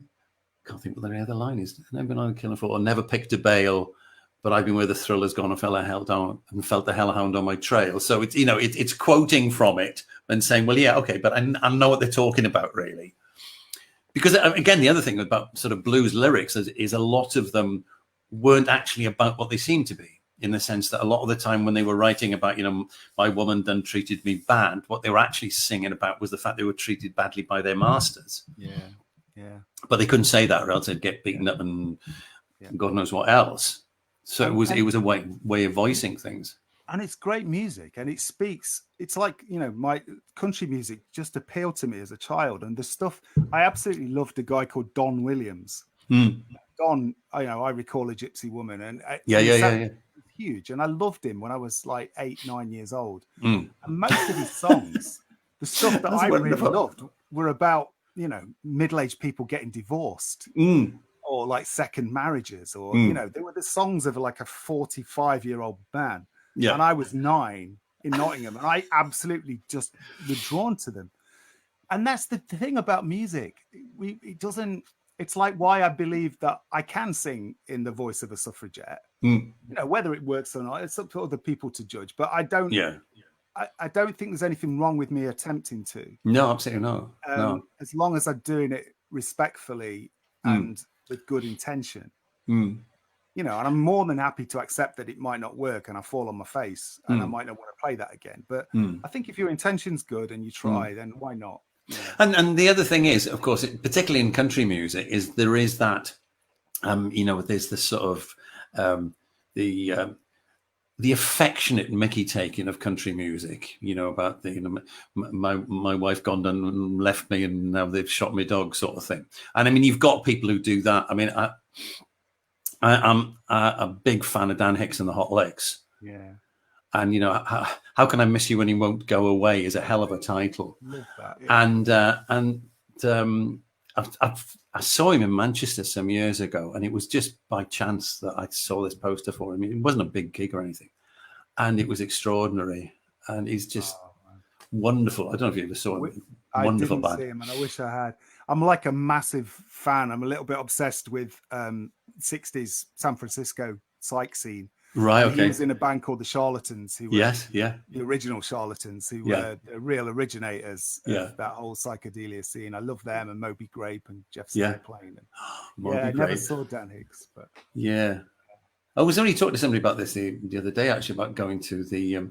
think what the other line is. I've never been on the killing floor, or never picked a bail. But I've been where the thriller's gone and felt the hellhound on my trail. So it's it's quoting from it and saying, well, yeah, okay, but I know what they're talking about, really. Because again, the other thing about sort of blues lyrics is a lot of them weren't actually about what they seem to be, in the sense that a lot of the time when they were writing about, my woman done treated me bad, what they were actually singing about was the fact they were treated badly by their masters. Yeah. But they couldn't say that, or else they'd get beaten up and God knows what else. So it was a way of voicing things. And it's great music, and it speaks. It's like, my country music just appealed to me as a child. And the stuff, I absolutely loved a guy called Don Williams. Don, I Recall a Gypsy Woman. And yeah. Huge. And I loved him when I was like 8, 9 years old. And most of his songs, the stuff that I really loved, were about, middle-aged people getting divorced. Or like second marriages, or they were the songs of like a 45-year-old man. And I was 9 in Nottingham, and I absolutely just was drawn to them. And that's the thing about music. It's like why I believe that I can sing in the voice of a suffragette. Whether it works or not, it's up to other people to judge. But I don't. I don't think there's anything wrong with me attempting to. No, absolutely not. No. As long as I'm doing it respectfully and with good intention, and I'm more than happy to accept that it might not work and I fall on my face and I might not want to play that again. But I think if your intention's good and you try, then why not? And the other thing is, of course, particularly in country music, is there is that, there's this sort of the affectionate Mickey taking of country music, about the, my wife gone and left me and now they've shot my dog sort of thing. And I mean, you've got people who do that. I mean, I'm a big fan of Dan Hicks and the Hot Licks. Yeah. And, how can I miss you when you won't go away is a hell of a title. Love that, yeah. I saw him in Manchester some years ago, and it was just by chance that I saw this poster for him. It wasn't a big gig or anything, and it was extraordinary. And he's just wonderful. I don't know if you ever saw him. Wonderful band. I didn't see him, and I wish I had. I'm like a massive fan. I'm a little bit obsessed with 60s San Francisco psych scene. Right, okay. He was in a band called the Charlatans, who were the original Charlatans, who were the real originators of that whole psychedelia scene. I love them, and Moby Grape and Jefferson Airplane. I never saw Dan Hicks, but I was only talking to somebody about this the other day, actually, about going to the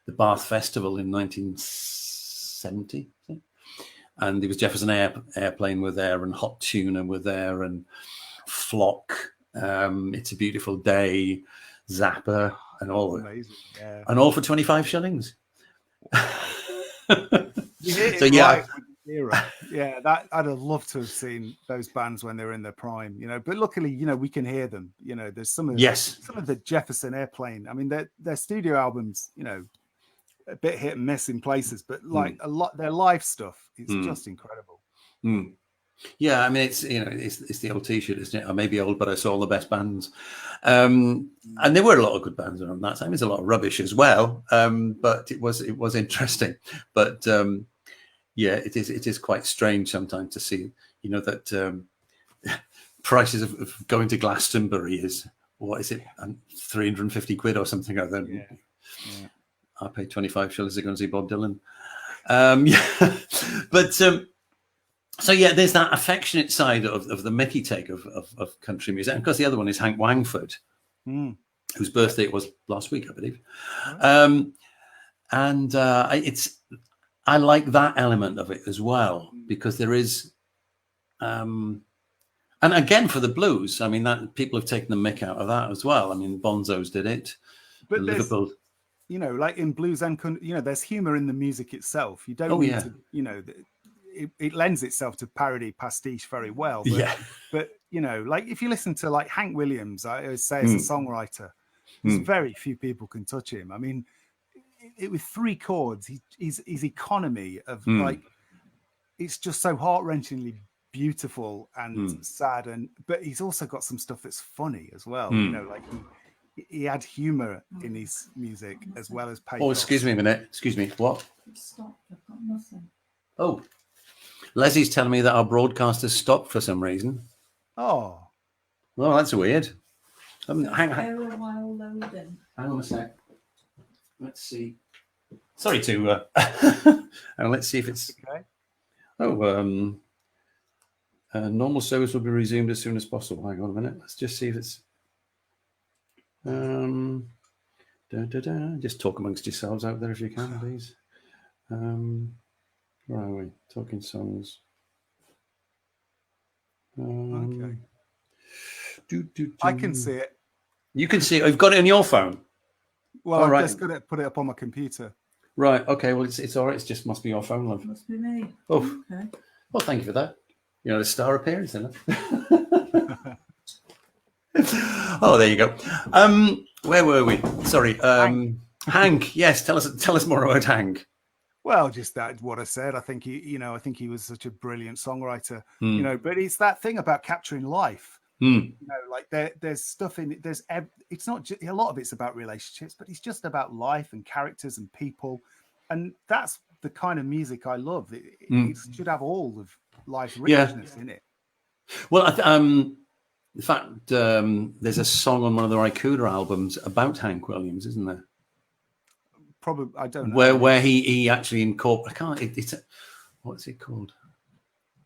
Bath Festival in 1970, and there was Jefferson Airplane were there, and Hot Tuna were there, and Flock, It's a Beautiful Day, Zappa, and all of it. And all for 25 shillings. So that I'd have loved to have seen those bands when they were in their prime, but luckily, we can hear them. There's some of the Jefferson Airplane. I mean, their studio albums, a bit hit and miss in places, but like a lot, their live stuff is just incredible. Yeah, I mean, it's the old T-shirt, isn't it? I may be old, but I saw all the best bands, and there were a lot of good bands around that time. There's a lot of rubbish as well, but it was interesting. But it is quite strange sometimes to see, that prices of going to Glastonbury is, what is it, 350 quid or something like that. Yeah. I paid 25 shillings to go and see Bob Dylan. Yeah. But so yeah, there's that affectionate side of the Mickey take of country music. And of course, the other one is Hank Wangford, whose birthday it was last week, I believe. And I like that element of it as well, because there is, and again for the blues, I mean, that people have taken the mick out of that as well. I mean, Bonzos did it, but Liverpool. You know, like in blues and, you know, there's humor in the music itself. You don't need to, you know, it lends itself to parody, pastiche very well. But, but, you know, like if you listen to like Hank Williams, I always say as a songwriter, there's very few people can touch him. I mean, with 3 chords, his economy of like, it's just so heart-wrenchingly beautiful and sad. But he's also got some stuff that's funny as well. You know, like he had humor in his music as well as pathos. Oh, excuse me a minute. Excuse me. What? Stop. I've got nothing. Oh, Leslie's telling me that our broadcast has stopped for some reason. Oh. Well, that's weird. Hang while loading. Hang on a sec. Let's see. Sorry to... and let's see if it's... Okay. Oh, normal service will be resumed as soon as possible. Hang on a minute. Let's just see if it's... Just talk amongst yourselves out there if you can, please. Where are we? Talking songs. Okay. I can see it. You can see it. You've got it on your phone. Well, I've just got to put it up on my computer. Right. Okay. Well, it's all right. It just must be your phone, love. Must be me. Oh. Okay. Well, thank you for that. You know, the star appearance, isn't it? Oh, there you go. Where were we? Sorry. Hank. Yes. Tell us more about Hank. Well, just that what I said. I think he was such a brilliant songwriter. You know, but it's that thing about capturing life. You know, like there's stuff in it. It's not just, a lot of it's about relationships, but it's just about life and characters and people, and that's the kind of music I love. It should have all of life's richness in it. Well, in fact, there's a song on one of the Rycuda albums about Hank Williams, isn't there? Probably, I don't know. Where he actually incorporates. What's it called?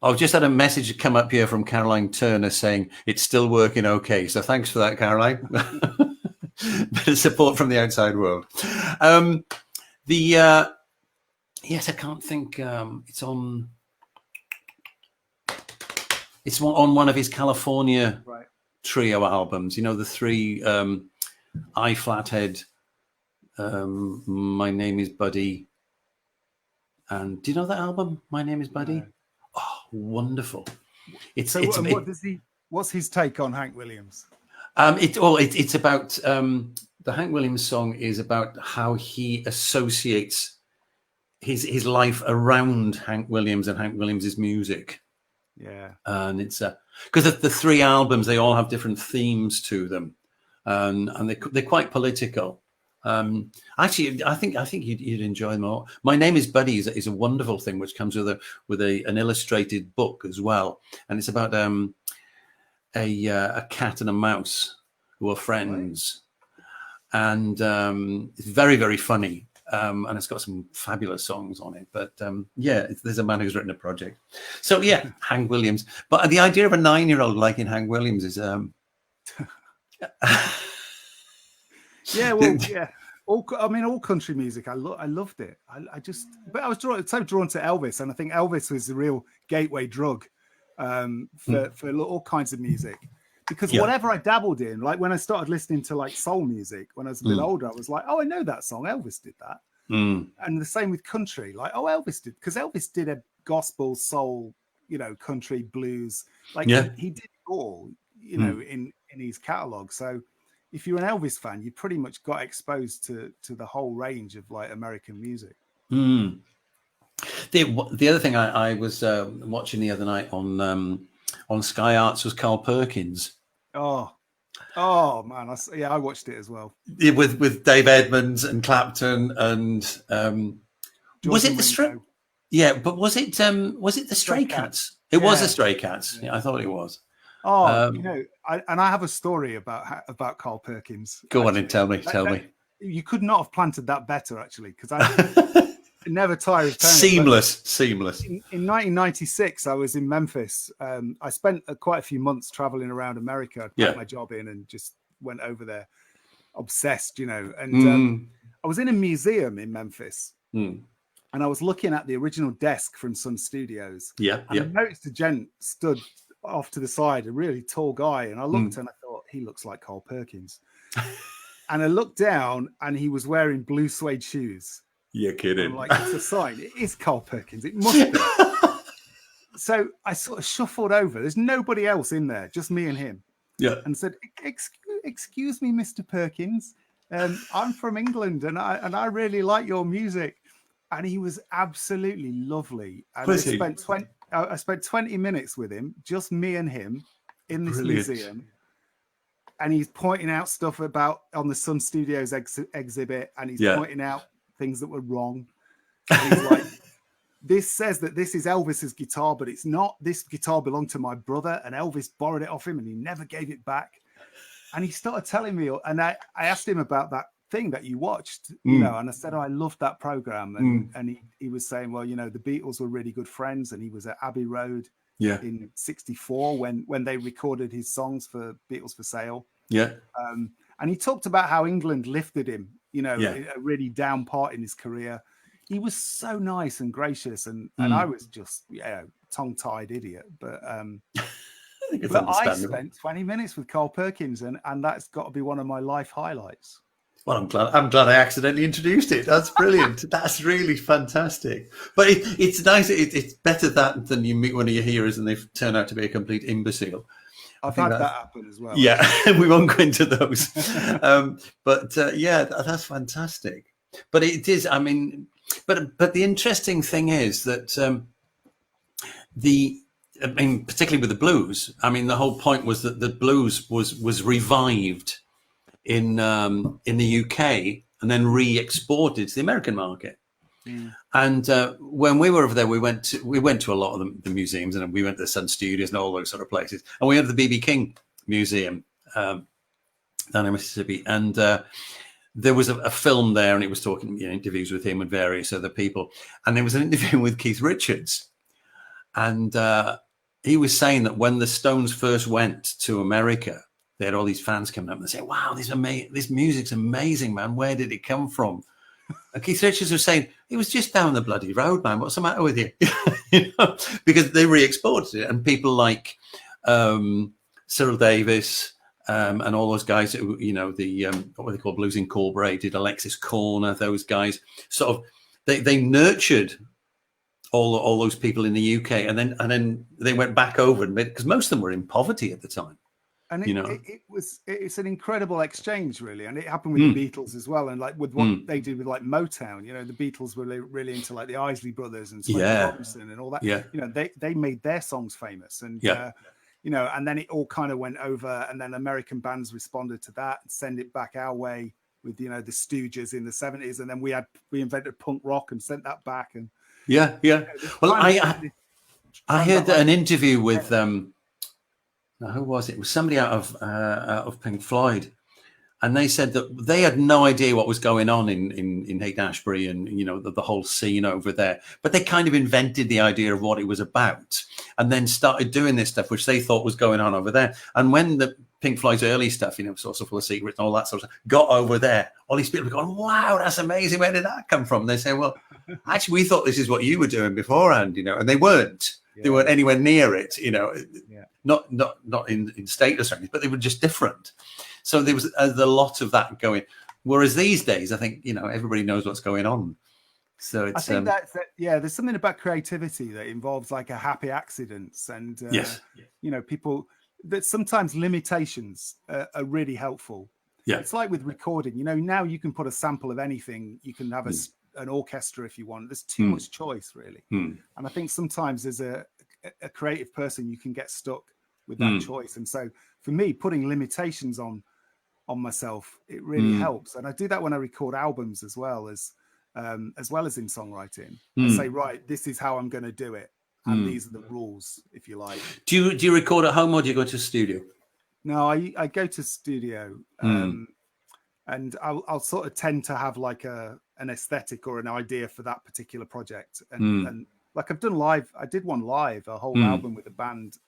I've just had a message come up here from Caroline Turner saying it's still working okay. So thanks for that, Caroline. Bit of support from the outside world. Yes, I can't think. It's on one of his California trio albums. You know, the 3 I Flathead, My Name is Buddy. And do you know that album? My Name is Buddy. No. Oh, wonderful! What's his take on Hank Williams? It's about the Hank Williams song is about how he associates his life around Hank Williams and Hank Williams's music. Yeah, and it's because the 3 albums, they all have different themes to them, and they're quite political. Actually, I think you'd enjoy them all. My Name is Buddy is a wonderful thing, which comes with an illustrated book as well, and it's about a cat and a mouse who are friends, and it's very, very funny, and it's got some fabulous songs on it. But there's a man who's written a project. So yeah, Hank Williams. But the idea of a 9-year-old liking Hank Williams is yeah, well, yeah. All country music. I loved it. But I was so drawn to Elvis, and I think Elvis was the real gateway drug for all kinds of music. Because whatever I dabbled in, like when I started listening to like soul music when I was a bit older, I was like, oh, I know that song. Elvis did that. And the same with country. Like, oh, Elvis did, because Elvis did a gospel, soul, you know, country, blues. Like he did it all, you know, in his catalog. So if you're an Elvis fan, you pretty much got exposed to the whole range of like American music. The other thing I was watching the other night on Sky Arts was Carl Perkins. Oh man, I watched it as well. With Dave Edmunds and Clapton and was it the Stray? Yeah, but was it the Stray Cats? It was the Stray Cats. Yeah, I thought it was. Oh, I have a story about Carl Perkins. Go actually. on and tell me. You could not have planted that better, actually, because I never tire of telling it. Seamless. In 1996, I was in Memphis. I spent quite a few months traveling around America. I packed my job in and just went over there, obsessed, And I was in a museum in Memphis. And I was looking at the original desk from Sun Studios. And I noticed a gent stood off to the side, a really tall guy. And I looked and I thought, he looks like Carl Perkins. And I looked down and he was wearing blue suede shoes. You're kidding. And I'm like, it's a sign. It is Carl Perkins. It must be. So I sort of shuffled over. There's nobody else in there, just me and him. Yeah. And said, excuse me, Mr. Perkins. I'm from England and I really like your music. And he was absolutely lovely. And I spent 20 minutes with him, just me and him, in this museum. And he's pointing out stuff on the Sun Studios exhibit, and he's pointing out things that were wrong. And he's like, this says that this is Elvis's guitar, but it's not. This guitar belonged to my brother, and Elvis borrowed it off him, and he never gave it back. And he started telling me, and I asked him about that thing that you watched, and I said, I loved that program. And he was saying, well, the Beatles were really good friends, and he was at Abbey Road in '64 when they recorded his songs for Beatles for Sale. And he talked about how England lifted him, in a really down part in his career. He was so nice and gracious, and I was just tongue-tied idiot. But I spent 20 minutes with Carl Perkins, and that's got to be one of my life highlights. Well, I'm glad I accidentally introduced it. That's brilliant. That's really fantastic. But it's nice. It's better that than you meet one of your heroes and they turn out to be a complete imbecile. I've had that happen as well. Yeah, we won't go into those. That's fantastic. But it is. I mean, but the interesting thing is that particularly with the blues. I mean, the whole point was that the blues was revived in the UK and then re-exported to the American market. And when we were over there, we went to a lot of the museums, and we went to the Sun Studios and all those sort of places. And we went to the B.B. King Museum down in Mississippi, and there was a film there, and it was talking, interviews with him and various other people. And there was an interview with Keith Richards, and he was saying that when the Stones first went to America, they had all these fans coming up and say, "Wow, this music's amazing, man. Where did it come from?" And Keith Richards was saying, "It was just down the bloody road, man. What's the matter with you?" Because they re-exported it, and people like Cyril Davis and all those guys, who, what were they called, Blues Incorporated, Alexis Corner, those guys, sort of, they nurtured all those people in the UK, and then they went back over, because most of them were in poverty at the time. And it's an incredible exchange, really, and it happened with the Beatles as well, and like with what they did with like Motown. The Beatles were really into like the Isley Brothers and Smokey Robinson and all that. They made their songs famous, and and then it all kind of went over, and then American bands responded to that and send it back our way with the Stooges in the 70s, and then we invented punk rock and sent that back, and Well, I heard an interview with now, who was it? It was somebody out of Pink Floyd, and they said that they had no idea what was going on in Haight-Ashbury and the whole scene over there. But they kind of invented the idea of what it was about, and then started doing this stuff which they thought was going on over there. And when the Pink Floyd's early stuff, Source of Full of Secrets and all that sort of stuff, got over there, all these people were going, "Wow, that's amazing. Where did that come from?" And they say, "Well, actually, we thought this is what you were doing beforehand, and they weren't. They weren't anywhere near it, not in status or anything, but they were just different." So there was a lot of that going. Whereas these days, I think, everybody knows what's going on. So it's, I think there's something about creativity that involves like a happy accidents, and people that sometimes limitations are really helpful. Yeah, it's like with recording. Now you can put a sample of anything. You can have an orchestra if you want. There's too much choice, really. And I think sometimes as a creative person, you can get stuck with that choice. And so for me, putting limitations on myself, it really helps. And I do that when I record albums as well as in songwriting. I say, right, this is how I'm going to do it. and these are the rules, if you like. Do you record at home or do you go to a studio? No, I go to studio, and I'll sort of tend to have like an aesthetic or an idea for that particular project, and like I've done live. I did one live, a whole album with a band,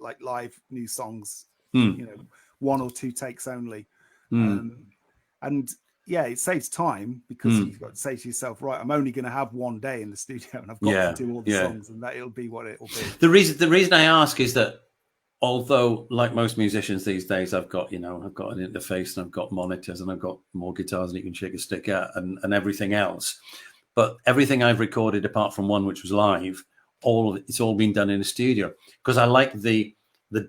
like live new songs, you know, 1 or 2 takes only, and yeah, it saves time because you've got to say to yourself, right, I'm only going to have one day in the studio, and I've got to do all the songs, and that it'll be what it'll be. The reason I ask is that although, like most musicians these days, I've got an interface and I've got monitors and I've got more guitars and you can shake a stick at and everything else. But everything I've recorded, apart from one which was live, it's all been done in a studio because I like the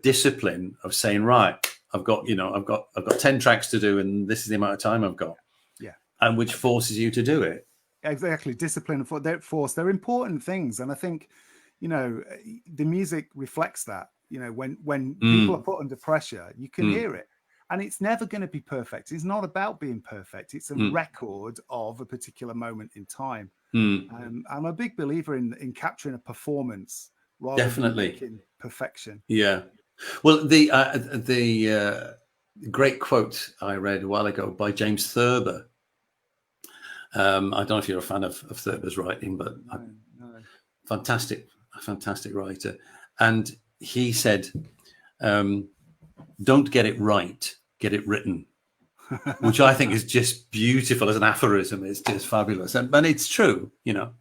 discipline of saying, right, I've got 10 tracks to do and this is the amount of time I've got. Yeah. And which forces you to do it. Exactly. Discipline and force. They're important things. And I think, you know, the music reflects that. You know, when people are put under pressure, you can hear it. And it's never going to be perfect. It's not about being perfect. It's a record of a particular moment in time. I'm a big believer in capturing a performance rather than making perfection. Yeah. Well, the great quote I read a while ago by James Thurber. I don't know if you're a fan of Thurber's writing, but No. fantastic writer. And he said, don't get it right, get it written, which I think is just beautiful as an aphorism. It's just fabulous. And it's true, you know,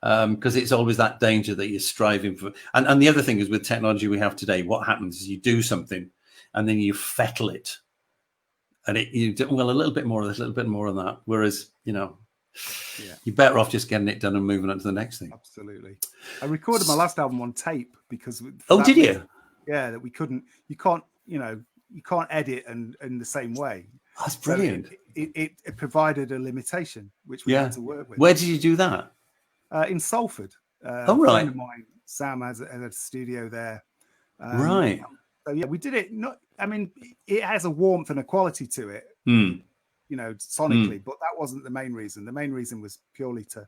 because it's always that danger that you're striving for. And the other thing is with technology we have today, what happens is you do something and then you fettle it. And you do, well, a little bit more of this, a little bit more of that. Whereas, you know, you're better off just getting it done and moving on to the next thing. Absolutely. I recorded my last album on tape because did you? Yeah, that you can't edit in the same way. That's brilliant. So it provided a limitation which we had to work with. Where did you do that? In Salford. Right. A friend of mine, Sam, has a studio there. Right. So yeah, we did it. It has a warmth and a quality to it. You know, sonically, but that wasn't the main reason. The main reason was purely to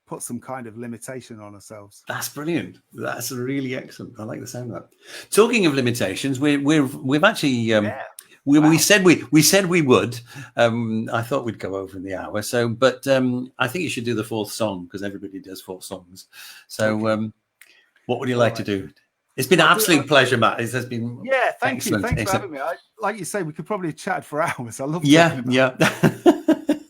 put some kind of limitation on ourselves. That's brilliant. That's really excellent. I like the sound of that. Talking of limitations, we've actually we said we would. I thought we'd go over in the hour. So, but I think you should do the 4th song because everybody does 4 songs. So, what would you like to do? It's been an absolute pleasure, Matt. It has been thank you. Thanks for having me. Like you say, we could probably chat for hours. I love talking about it.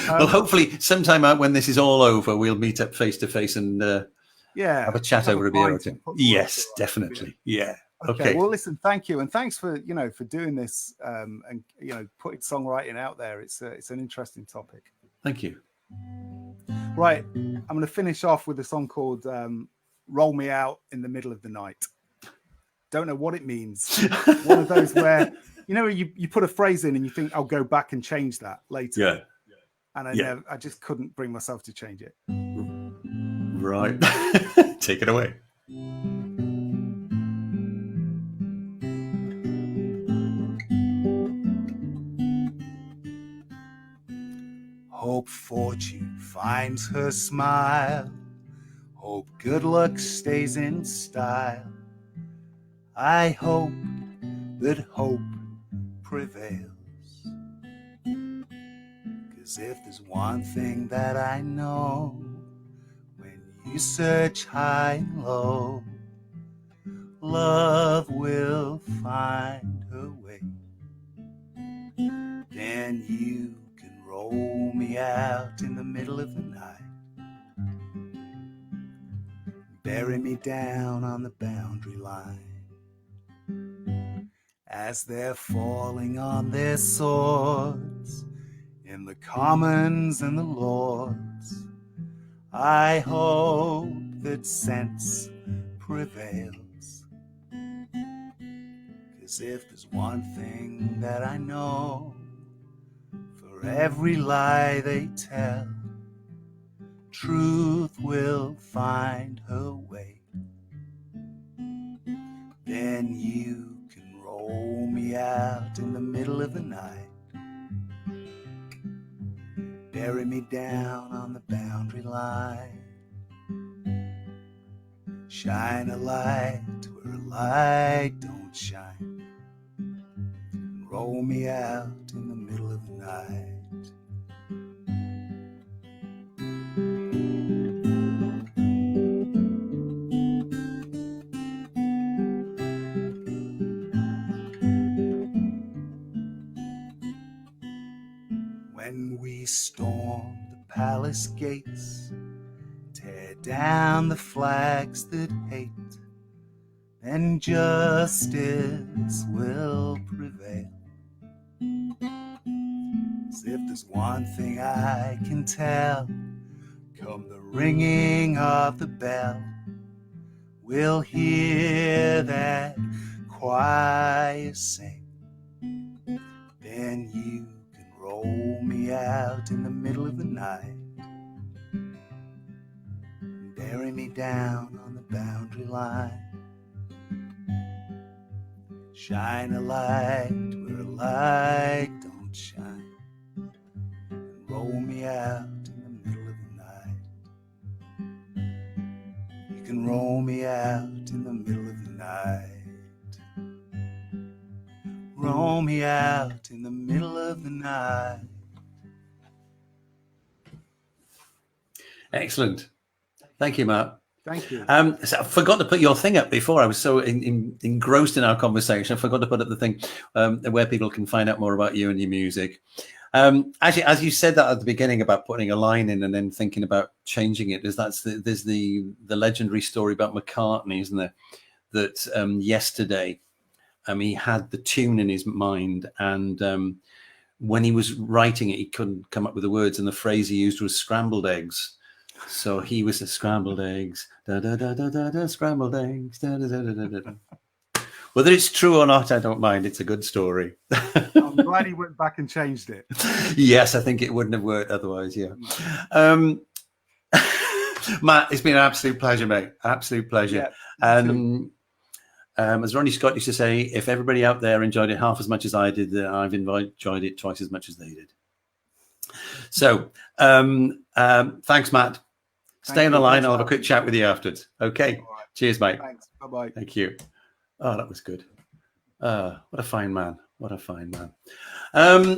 Well, hopefully sometime out when this is all over, we'll meet up face to face and have a chat over a beer or two. Yes, definitely. Yeah. Okay. Well, listen, thank you, and thanks for doing this and putting songwriting out there. It's an interesting topic. Thank you. Right, I'm going to finish off with a song called "Roll Me Out in the Middle of the Night." Don't know what it means. One of those where you put a phrase in and you think I'll go back and change that later. Yeah. And I just couldn't bring myself to change it. Right. Take it away. Hope fortune finds her smile. Hope good luck stays in style. I hope that hope prevails. 'Cause if there's one thing that I know, when you search high and low, love will find her way. Then you can roll me out in the middle of the night, bury me down on the boundary line. As they're falling on their swords in the commons and the lords, I hope that sense prevails. 'Cause if there's one thing that I know, for every lie they tell, truth will find her way. Then you can roll me out in the middle of the night, bury me down on the boundary line. Shine a light where a light don't shine. Roll me out in the middle of the night. When we storm the palace gates, tear down the flags that hate, then justice will prevail. As if there's one thing I can tell, come the ringing of the bell, we'll hear that choir sing. Then you can roll me out in the middle of the night, bury me down on the boundary line. Shine a light where a light don't shine, and roll me out in the middle of the night. You can roll me out in the middle of the night. Roll me out in the middle of the night. Excellent. Thank you, Matt. Thank you. So I forgot to put your thing up before. I was so engrossed in our conversation. I forgot to put up the thing where people can find out more about you and your music. Actually, as you said that at the beginning about putting a line in and then thinking about changing it, there's the legendary story about McCartney, isn't there? That yesterday he had the tune in his mind, and when he was writing it, he couldn't come up with the words, and the phrase he used was scrambled eggs. So he was scrambled eggs, da da da da da da, scrambled eggs, da da da da da da. Whether it's true or not, I don't mind. It's a good story. I'm glad he went back and changed it. Yes, I think it wouldn't have worked otherwise. Yeah. Matt, it's been an absolute pleasure, mate. Absolute pleasure. Yeah, as Ronnie Scott used to say, if everybody out there enjoyed it half as much as I did, then I've enjoyed it twice as much as they did. So thanks, Matt. Stay on the line. I'll have a quick chat with you afterwards. Okay. All right. Cheers, mate. Thanks. Bye-bye. Thank you. Oh, that was good. What a fine man. What a fine man.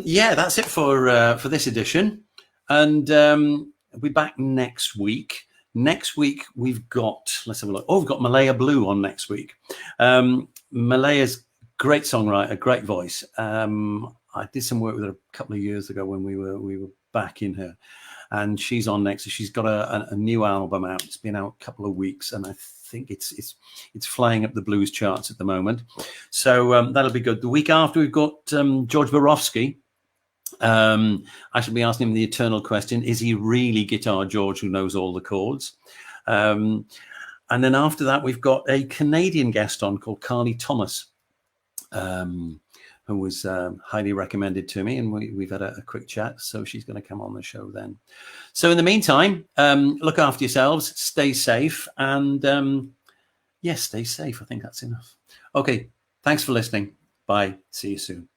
Yeah, that's it for this edition. And we'll be back next week. Next week, we've got, let's have a look. Oh, we've got Malaya Blue on next week. Malaya's great songwriter, great voice. I did some work with her a couple of years ago when we were backing her. And she's on next. She's got a new album out. It's been out a couple of weeks, and I think it's flying up the blues charts at the moment. So that'll be good. The week after, we've got George Borofsky. I should be asking him the eternal question: is he really Guitar George who knows all the chords? And then after that, we've got a Canadian guest on called Carly Thomas, who was highly recommended to me, and we've had a quick chat, so she's going to come on the show then. So in the meantime, look after yourselves, stay safe, and yes, stay safe. I think that's enough. Okay, thanks for listening. Bye. See you soon.